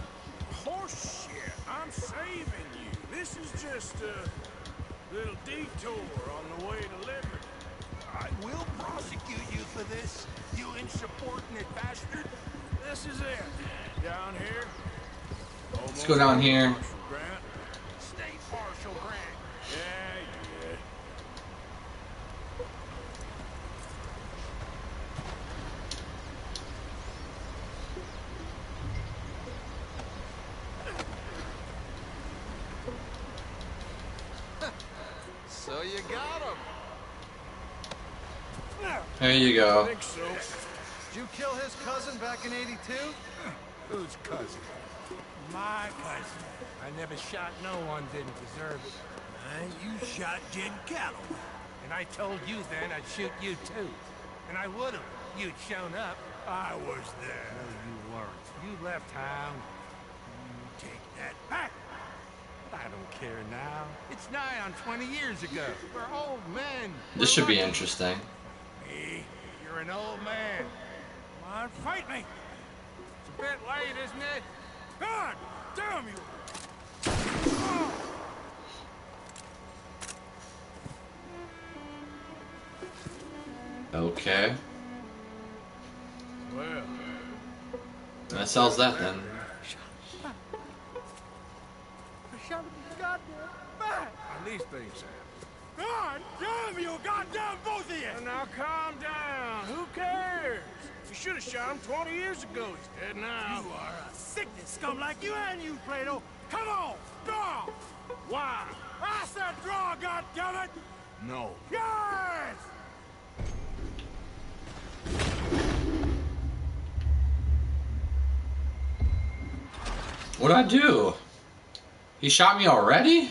Horse shit! I'm saving you. This is just a little detour on the way to liberty. I will prosecute you for this, you insubordinate bastard. This is it. Down here. Let's go down here. Grant. State Marshal Grant. Yeah, yeah. So you got him. There you go. I think so. Did you kill his cousin back in '82? Whose cousin? My cousin. I never shot no one didn't deserve it. You shot Jed Calloway. And I told you then I'd shoot you too. And I would've. You'd shown up. I was there. No, you weren't. You left town. You take that back. I don't care now. It's nigh on 20 years ago. We're old men. This should be interesting. Me? You're an old man. Come on, fight me. It's a bit late, isn't it? God damn you! Okay. Well, That sells that then. I shot him in the goddamn back. at least things happen. God damn you, goddamn both of you! Now calm down. Who cares? You should have shot him 20 years ago. He's dead now. You are a sickness scum like you and you, Plato. Come on, draw! Why? I said draw, goddammit! No. Yes! What'd I do? He shot me already?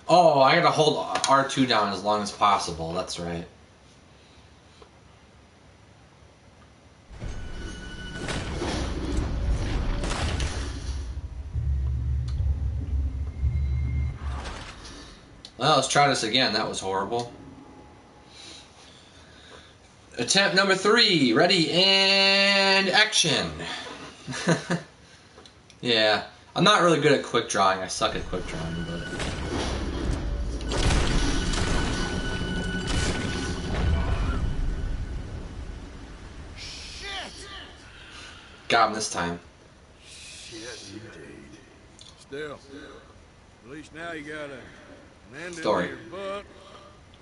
Oh, I gotta hold R2 down as long as possible. That's right. Well, let's try this again. That was horrible. Attempt number 3. Ready and action. Yeah, I'm not really good at quick drawing. I suck at quick drawing, but Shit! got him this time. Shit, indeed. Still, at least now you got an end Story. in your butt.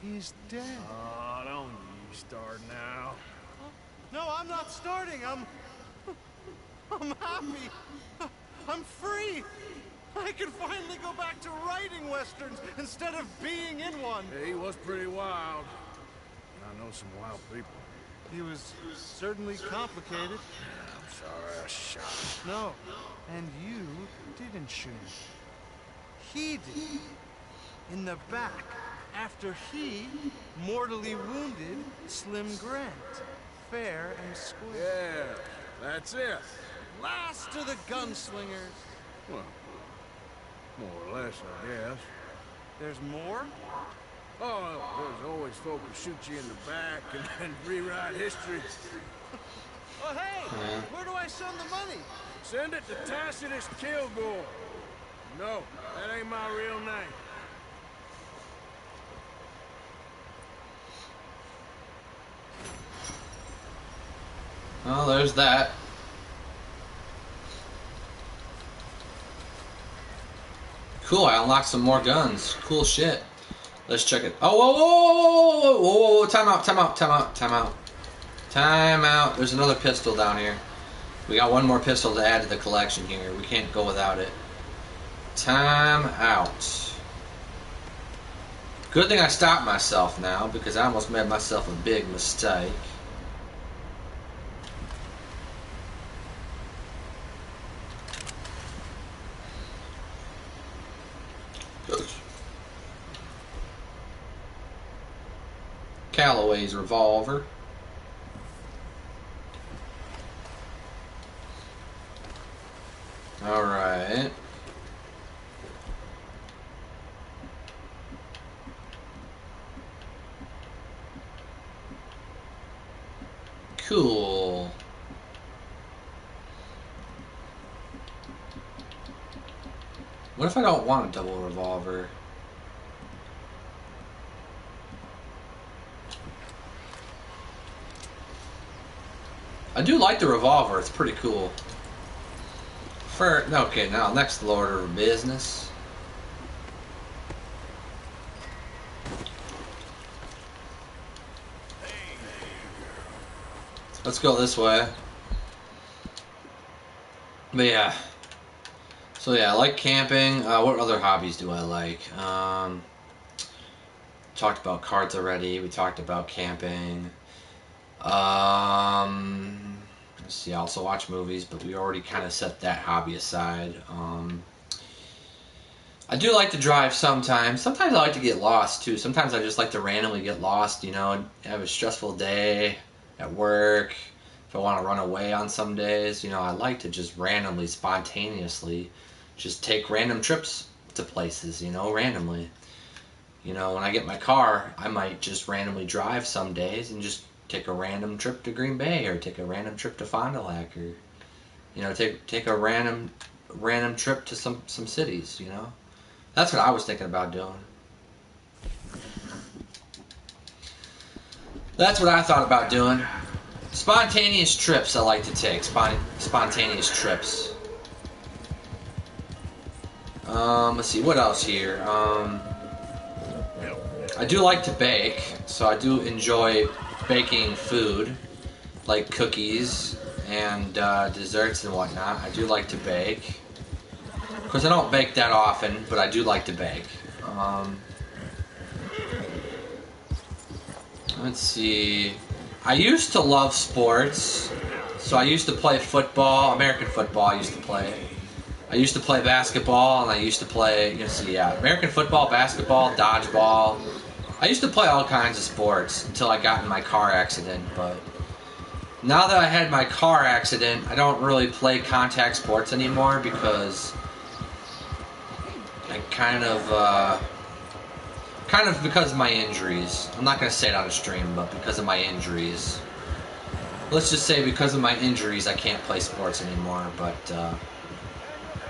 He's dead. Oh, don't you start now. No, I'm not starting. I'm happy. I'm free. I can finally go back to writing westerns instead of being in one. Yeah, he was pretty wild. I know some wild people. He was certainly complicated. I'm sorry I shot him. No, and you didn't shoot. He did. In the back, after he mortally wounded Slim Grant. Fair and square. Yeah, that's it. Last of the gunslingers. Well, more or less, I guess. There's more? Oh, there's always folk who shoot you in the back and then rewrite history. Oh, hey! Yeah. Where do I send the money? Send it to Tacitus Kilgore. No, that ain't my real name. Well, there's that. Cool, I unlocked some more guns. Cool shit. Let's check it. Oh, whoa, whoa, whoa, whoa, whoa, time out, time out, time out, time out. Time out. There's another pistol down here. We got one more pistol to add to the collection here. We can't go without it. Time out. Good thing I stopped myself now, because I almost made myself a big mistake. Callaway's revolver. All right. Cool. What if I don't want a double revolver? I do like the revolver, it's pretty cool. Okay, now next order of business. Let's go this way. But yeah. So yeah, I like camping. What other hobbies do I like? Talked about cards already. We talked about camping. Let's see, I also watch movies, but we already kind of set that hobby aside. I do like to drive sometimes. Sometimes I like to get lost too. Sometimes I just like to randomly get lost, you know, have a stressful day at work. If I want to run away on some days, you know, I like to just randomly, spontaneously, just take random trips to places, you know, randomly. You know, when I get my car, I might just randomly drive some days and just take a random trip to Green Bay, or take a random trip to Fond du Lac, or, you know, take a random trip to some cities, you know. That's what I was thinking about doing. That's what I thought about doing. Spontaneous trips I like to take. Spontaneous trips. Let's see, what else here? I do like to bake, so I do enjoy baking food, like cookies and desserts and whatnot. I do like to bake. Of course, I don't bake that often, but I do like to bake. Let's see. I used to love sports, so I used to play football, American football I used to play. I used to play basketball, and I used to play, American football, basketball, dodgeball. I used to play all kinds of sports until I got in my car accident, but now that I had my car accident, I don't really play contact sports anymore because I kind of because of my injuries. I'm not going to say it on a stream, but because of my injuries. Let's just say because of my injuries, I can't play sports anymore, but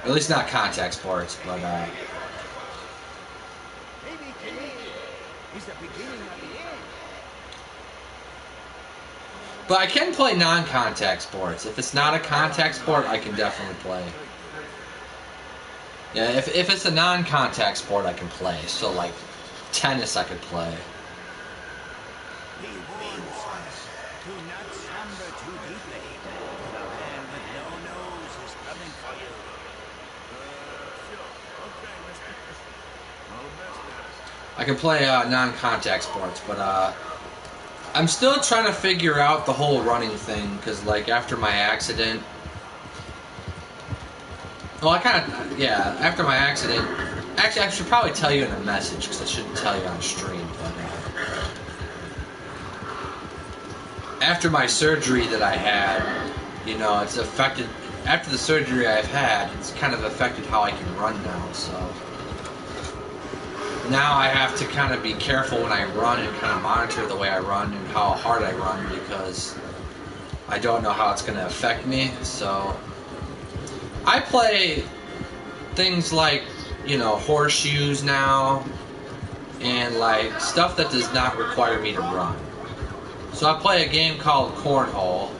at least not contact sports, but I can play non-contact sports. If it's not a contact sport, I can definitely play. Yeah, if it's a non-contact sport, I can play. So, like, tennis I could play. I can play non-contact sports, but I'm still trying to figure out the whole running thing, because, like, after my accident... Well, after my accident... Actually, I should probably tell you in a message, because I shouldn't tell you on stream, but... after my surgery that I had, you know, it's affected... After the surgery I've had, it's kind of affected how I can run now, so... Now I have to kind of be careful when I run and kind of monitor the way I run and how hard I run, because I don't know how it's going to affect me. So I play things like, you know, horseshoes now and like stuff that does not require me to run. So I play a game called Cornhole,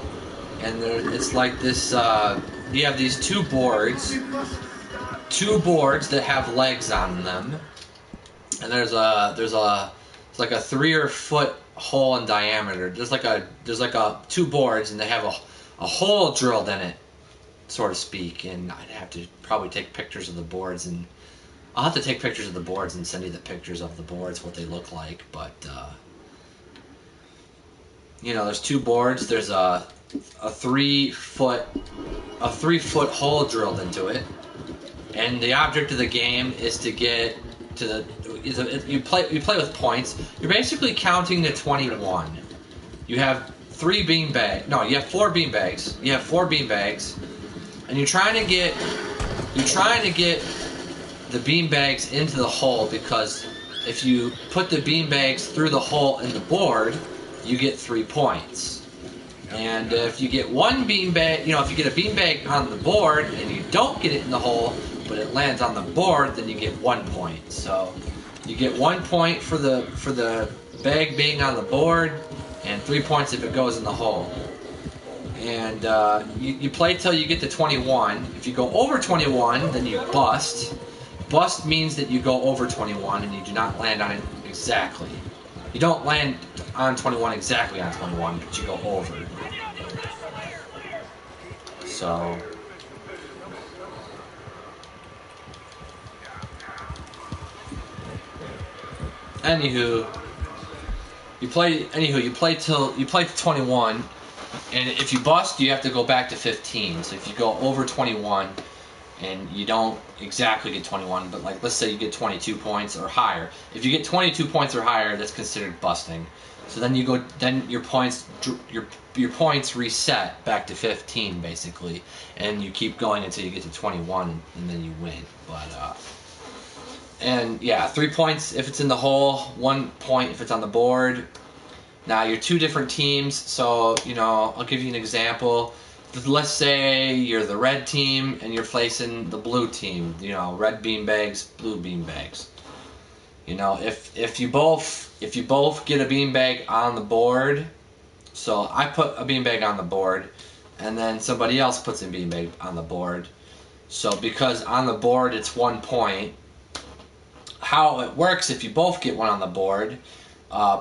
and it's like this, you have these two boards that have legs on them. And there's like a 3 or 4 foot hole in diameter. There's like two boards, and they have a hole drilled in it, so to speak. And I'd have to probably take pictures of the boards, and I'll have to take pictures of the boards and send you the pictures of the boards, what they look like. But you know, there's two boards. There's a 3 foot hole drilled into it, and the object of the game is to get you play with points. You're basically counting to 21. You have 3 beanbags. No, you have 4 beanbags. You have 4 beanbags, and you're trying to get the beanbags into the hole, because if you put the beanbags through the hole in the board, you get 3 points. And if you get one beanbag, if you get a beanbag on the board and you don't get it in the hole, but it lands on the board, then you get 1 point. So you get 1 point for the bag being on the board, and 3 points if it goes in the hole. And you play till you get to 21. If you go over 21, then you bust. Bust means that you go over 21 and you do not land on it exactly. You don't land on 21 exactly on 21, but you go over. So anywho, you play till 21, and if you bust, you have to go back to 15. So if you go over 21 and you don't exactly get 21, but like let's say you get 22 points or higher. If you get 22 points or higher, that's considered busting. So then your points reset back to 15 basically, and you keep going until you get to 21, and then you win. But and yeah, 3 points if it's in the hole, 1 point if it's on the board. Now you're 2 different teams, so I'll give you an example. Let's say you're the red team and you're facing the blue team. Red beanbags, blue beanbags. If you both get a beanbag on the board, so I put a beanbag on the board, and then somebody else puts a beanbag on the board. So because on the board it's 1 point, how it works, if you both get one on the board,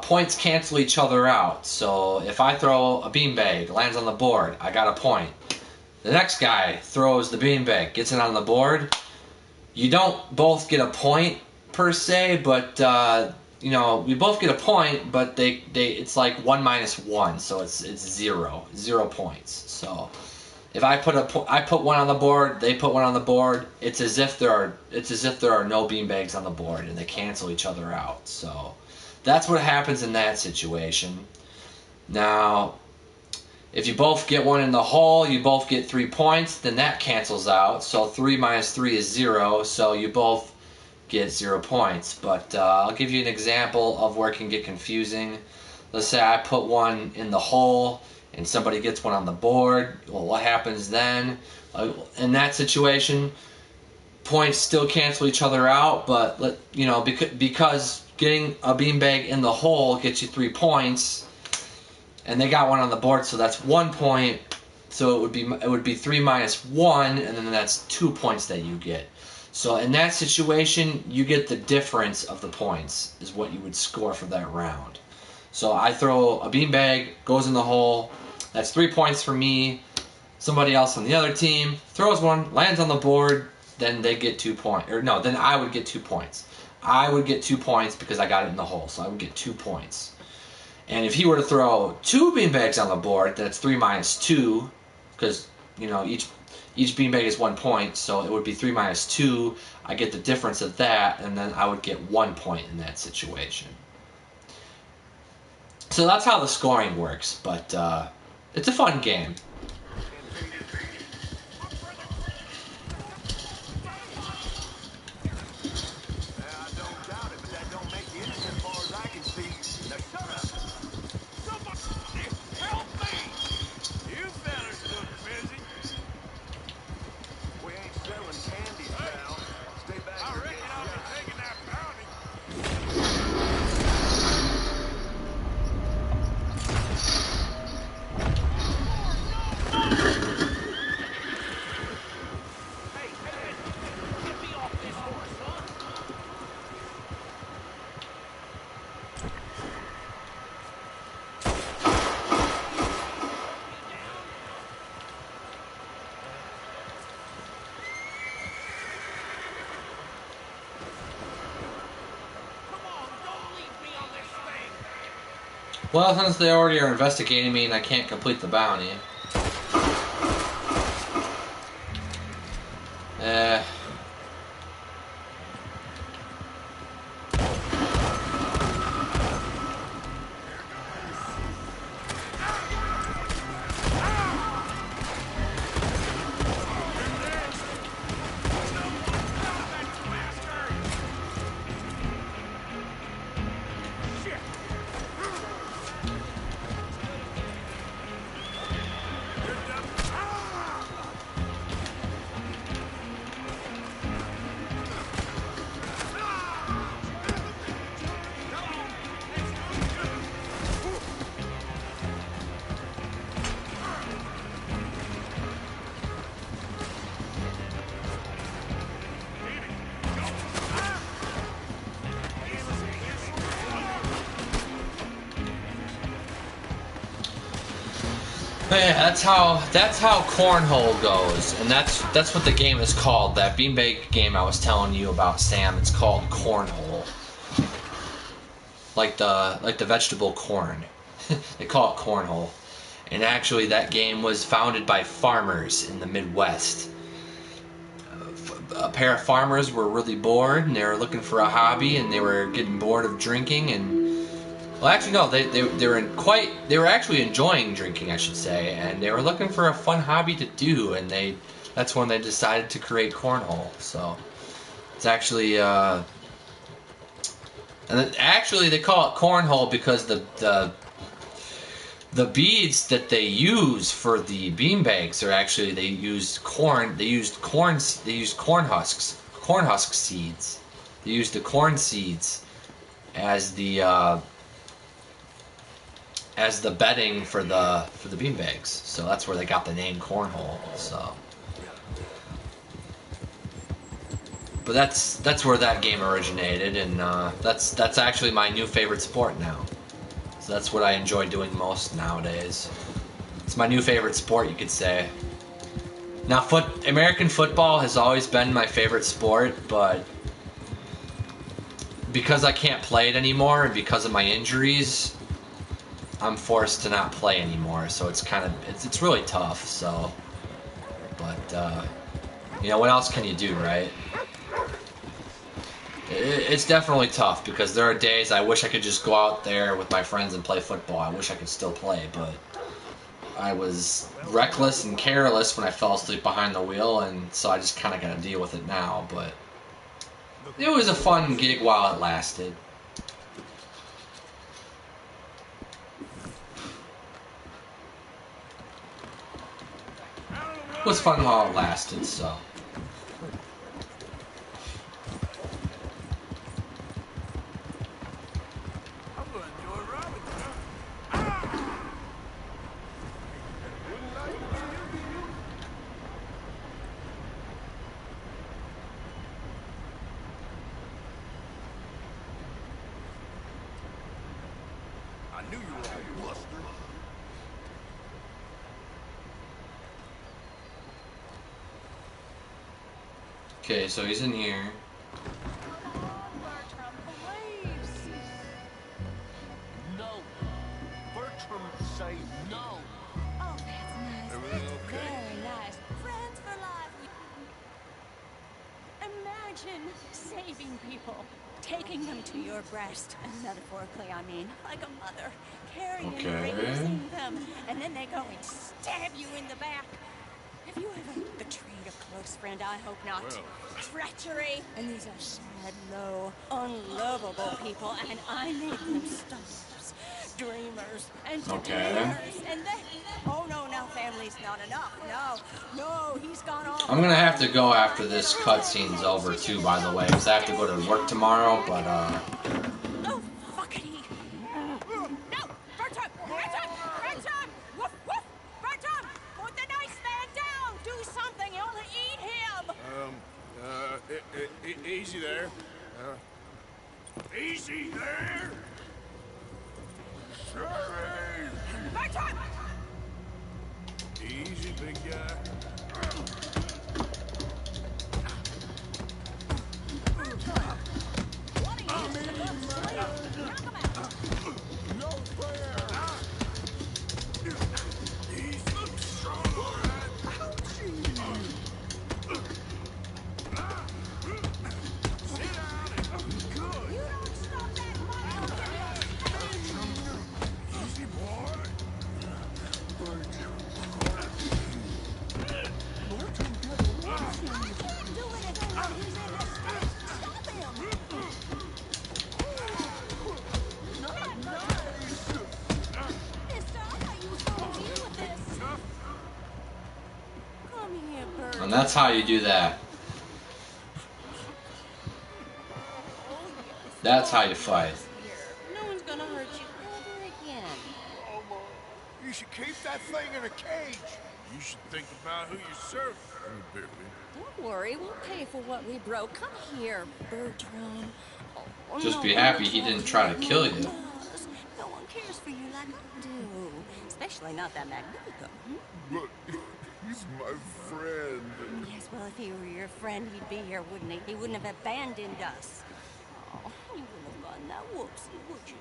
points cancel each other out. So if I throw a beanbag, lands on the board, I got a point. The next guy throws the beanbag, gets it on the board. You don't both get a point per se, but we both get a point, but it's like 1 minus 1, so it's 0 points. So if I put one on the board, they put one on the board, it's as if there are no beanbags on the board, and they cancel each other out. So that's what happens in that situation. Now, if you both get one in the hole, you both get 3 points, then that cancels out. So 3 minus 3 is 0, so you both get 0 points. But I'll give you an example of where it can get confusing. Let's say I put one in the hole and somebody gets one on the board. Well, what happens then? In that situation, points still cancel each other out, but because getting a beanbag in the hole gets you 3 points, and they got one on the board, so that's 1 point. So it would be 3 minus 1, and then that's 2 points that you get. So in that situation, you get the difference of the points is what you would score for that round. So I throw a beanbag, goes in the hole. That's 3 points for me. Somebody else on the other team throws one, lands on the board, then they get 2 points. Or no, then I would get 2 points. I would get 2 points because I got it in the hole, so I would get 2 points. And if he were to throw 2 beanbags on the board, then it's 3 minus 2, because each beanbag is 1 point, so it would be 3 minus 2. I get the difference of that, and then I would get 1 point in that situation. So that's how the scoring works, but it's a fun game. Well, since they already are investigating me and I can't complete the bounty. But yeah, that's how cornhole goes, and that's what the game is called. That beanbag game I was telling you about, Sam. It's called cornhole, like the vegetable corn. They call it cornhole, and actually that game was founded by farmers in the Midwest. A pair of farmers were really bored, and they were looking for a hobby, and they were getting bored of drinking, and well, actually no, they were actually enjoying drinking, I should say, and they were looking for a fun hobby to do, and that's when they decided to create cornhole. So it's actually and actually they call it cornhole because the beads that they use for the beanbags are actually they used corn husk seeds. They used the corn seeds as the bedding for the beanbags. So that's where they got the name cornhole. So, but that's where that game originated, and that's actually my new favorite sport now. So that's what I enjoy doing most nowadays. It's my new favorite sport, you could say. Now, American football has always been my favorite sport, but because I can't play it anymore and because of my injuries, I'm forced to not play anymore. So it's it's really tough. So, but you know, what else can you do, right? It's definitely tough because there are days I wish I could just go out there with my friends and play football. I wish I could still play, but I was reckless and careless when I fell asleep behind the wheel, and so I just kind of got to deal with it now. But it was a fun gig while it lasted. It was fun while it lasted, so. Okay, so he's in here. No. Bertram, say no. Oh, that's nice. Everything okay? Very nice. Friends for life. Imagine saving people, taking them to your breast, and metaphorically, I mean, like a mother, carrying and raising them, and then they go and stab you in the back. Have you ever betrayed a close friend? I hope not. Well. Treachery. And these are sad, low, unlovable people, and I made them stars, dreamers, entertainers, and they... Oh, no, now family's not enough. No, he's gone off. I'm gonna have to go after this cutscene's over too, by the way, because I have to go to work tomorrow, but Oh, fuckity. No! Bertram! Woof, woof! Bertram! Put the nice man down! Do something! You'll eat him! Easy there. Easy there. Sorry. Bertram! Easy, big guy. No fair. and that's how you do that. That's how you fight. No one's gonna hurt you ever again. Mama, you should keep that thing in a cage. You should think about who you serve. Don't worry, we'll pay for what we broke. Come here, Bertram. Oh, Just no be happy one he didn't try to kill you. No one cares for you like I do. Especially not that Magnifico. But he's my friend. Yes, well, if he were your friend, he'd be here, wouldn't he? He wouldn't have abandoned us. Oh, you wouldn't have done that whoopsie, would you?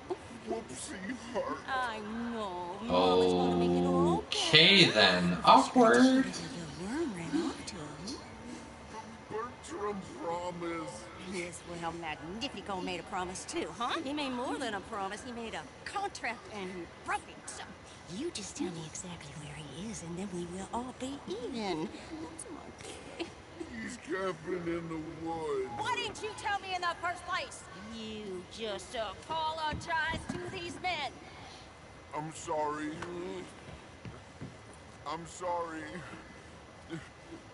Whoopsie heart. I know. Mama's gonna make it all Okay then. Awkward. The worm ran off to him. Bertram promised. Yes, well, Magnifico made a promise too, huh? He made more than a promise. He made a contract and he broke it. So you just tell me exactly where he is, and then we will all be even. That's my kid. He's camping in the woods. Why didn't you tell me in the first place? You just apologize to these men. I'm sorry. I'm sorry.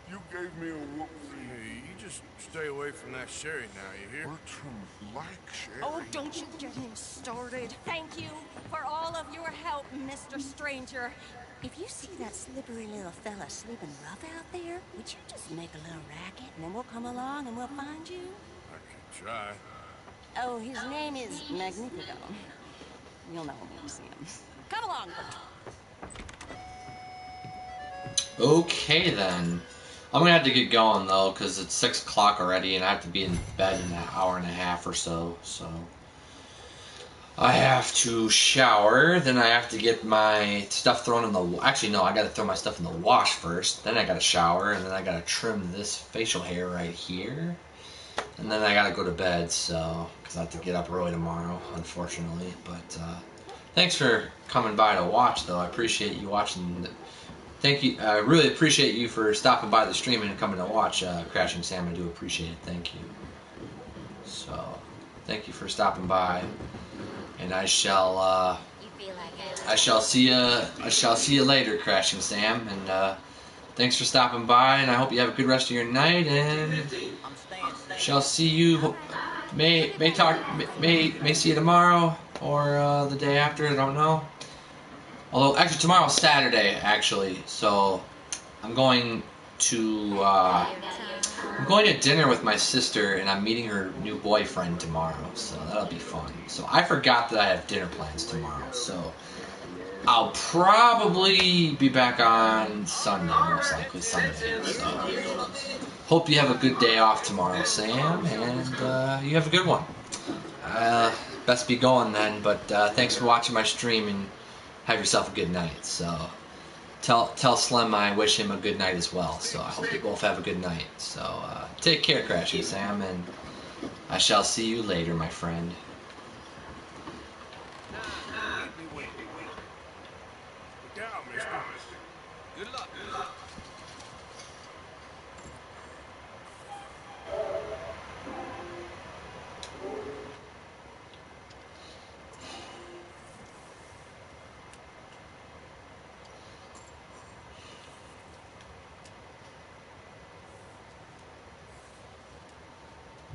You gave me a whoopsie. Hey, you just stay away from that sherry now, you hear? Bertram like sherry. Oh, don't you get him started. Thank you for all of your help, Mr. Stranger. If you see that slippery little fella sleeping rough out there, would you just make a little racket, and then we'll come along and we'll find you? I can try. Oh, his name is Magnifico. You'll know when you see him. Come along, Bertram. Okay then. I'm gonna have to get going though, because it's 6 o'clock already, and I have to be in bed in an hour and a half or so. So I have to shower, then I have to get my stuff thrown in the... Actually, no, I gotta throw my stuff in the wash first. Then I gotta shower, and then I gotta trim this facial hair right here. And then I gotta go to bed, so... Because I have to get up early tomorrow, unfortunately. But, thanks for coming by to watch, though. I appreciate you watching... Thank you. I really appreciate you for stopping by the stream and coming to watch Crashing Sam. I do appreciate it. Thank you. So, thank you for stopping by. And I shall see you later, Crashing Sam. And thanks for stopping by. And I hope you have a good rest of your night. And shall see you. May see you tomorrow or the day after. I don't know. Although actually tomorrow's Saturday actually, so I'm going to dinner with my sister, and I'm meeting her new boyfriend tomorrow, so that'll be fun. So I forgot that I have dinner plans tomorrow, so I'll probably be back on Sunday, most likely Sunday. So hope you have a good day off tomorrow, Sam, and you have a good one. Best be going then, but thanks for watching my stream, and have yourself a good night. So tell Slim I wish him a good night as well. So I hope you both have a good night. So take care, Crashy Sam, and I shall see you later, my friend. Good luck.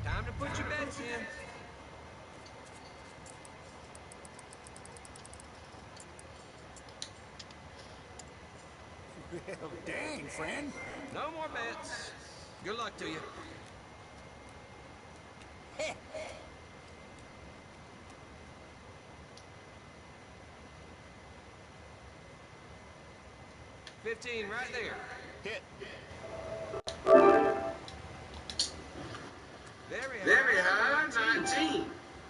Time to put your bets in. Well, dang, friend. No more bets. Good luck to you. $15 right there. Hit. Very Very high, 19.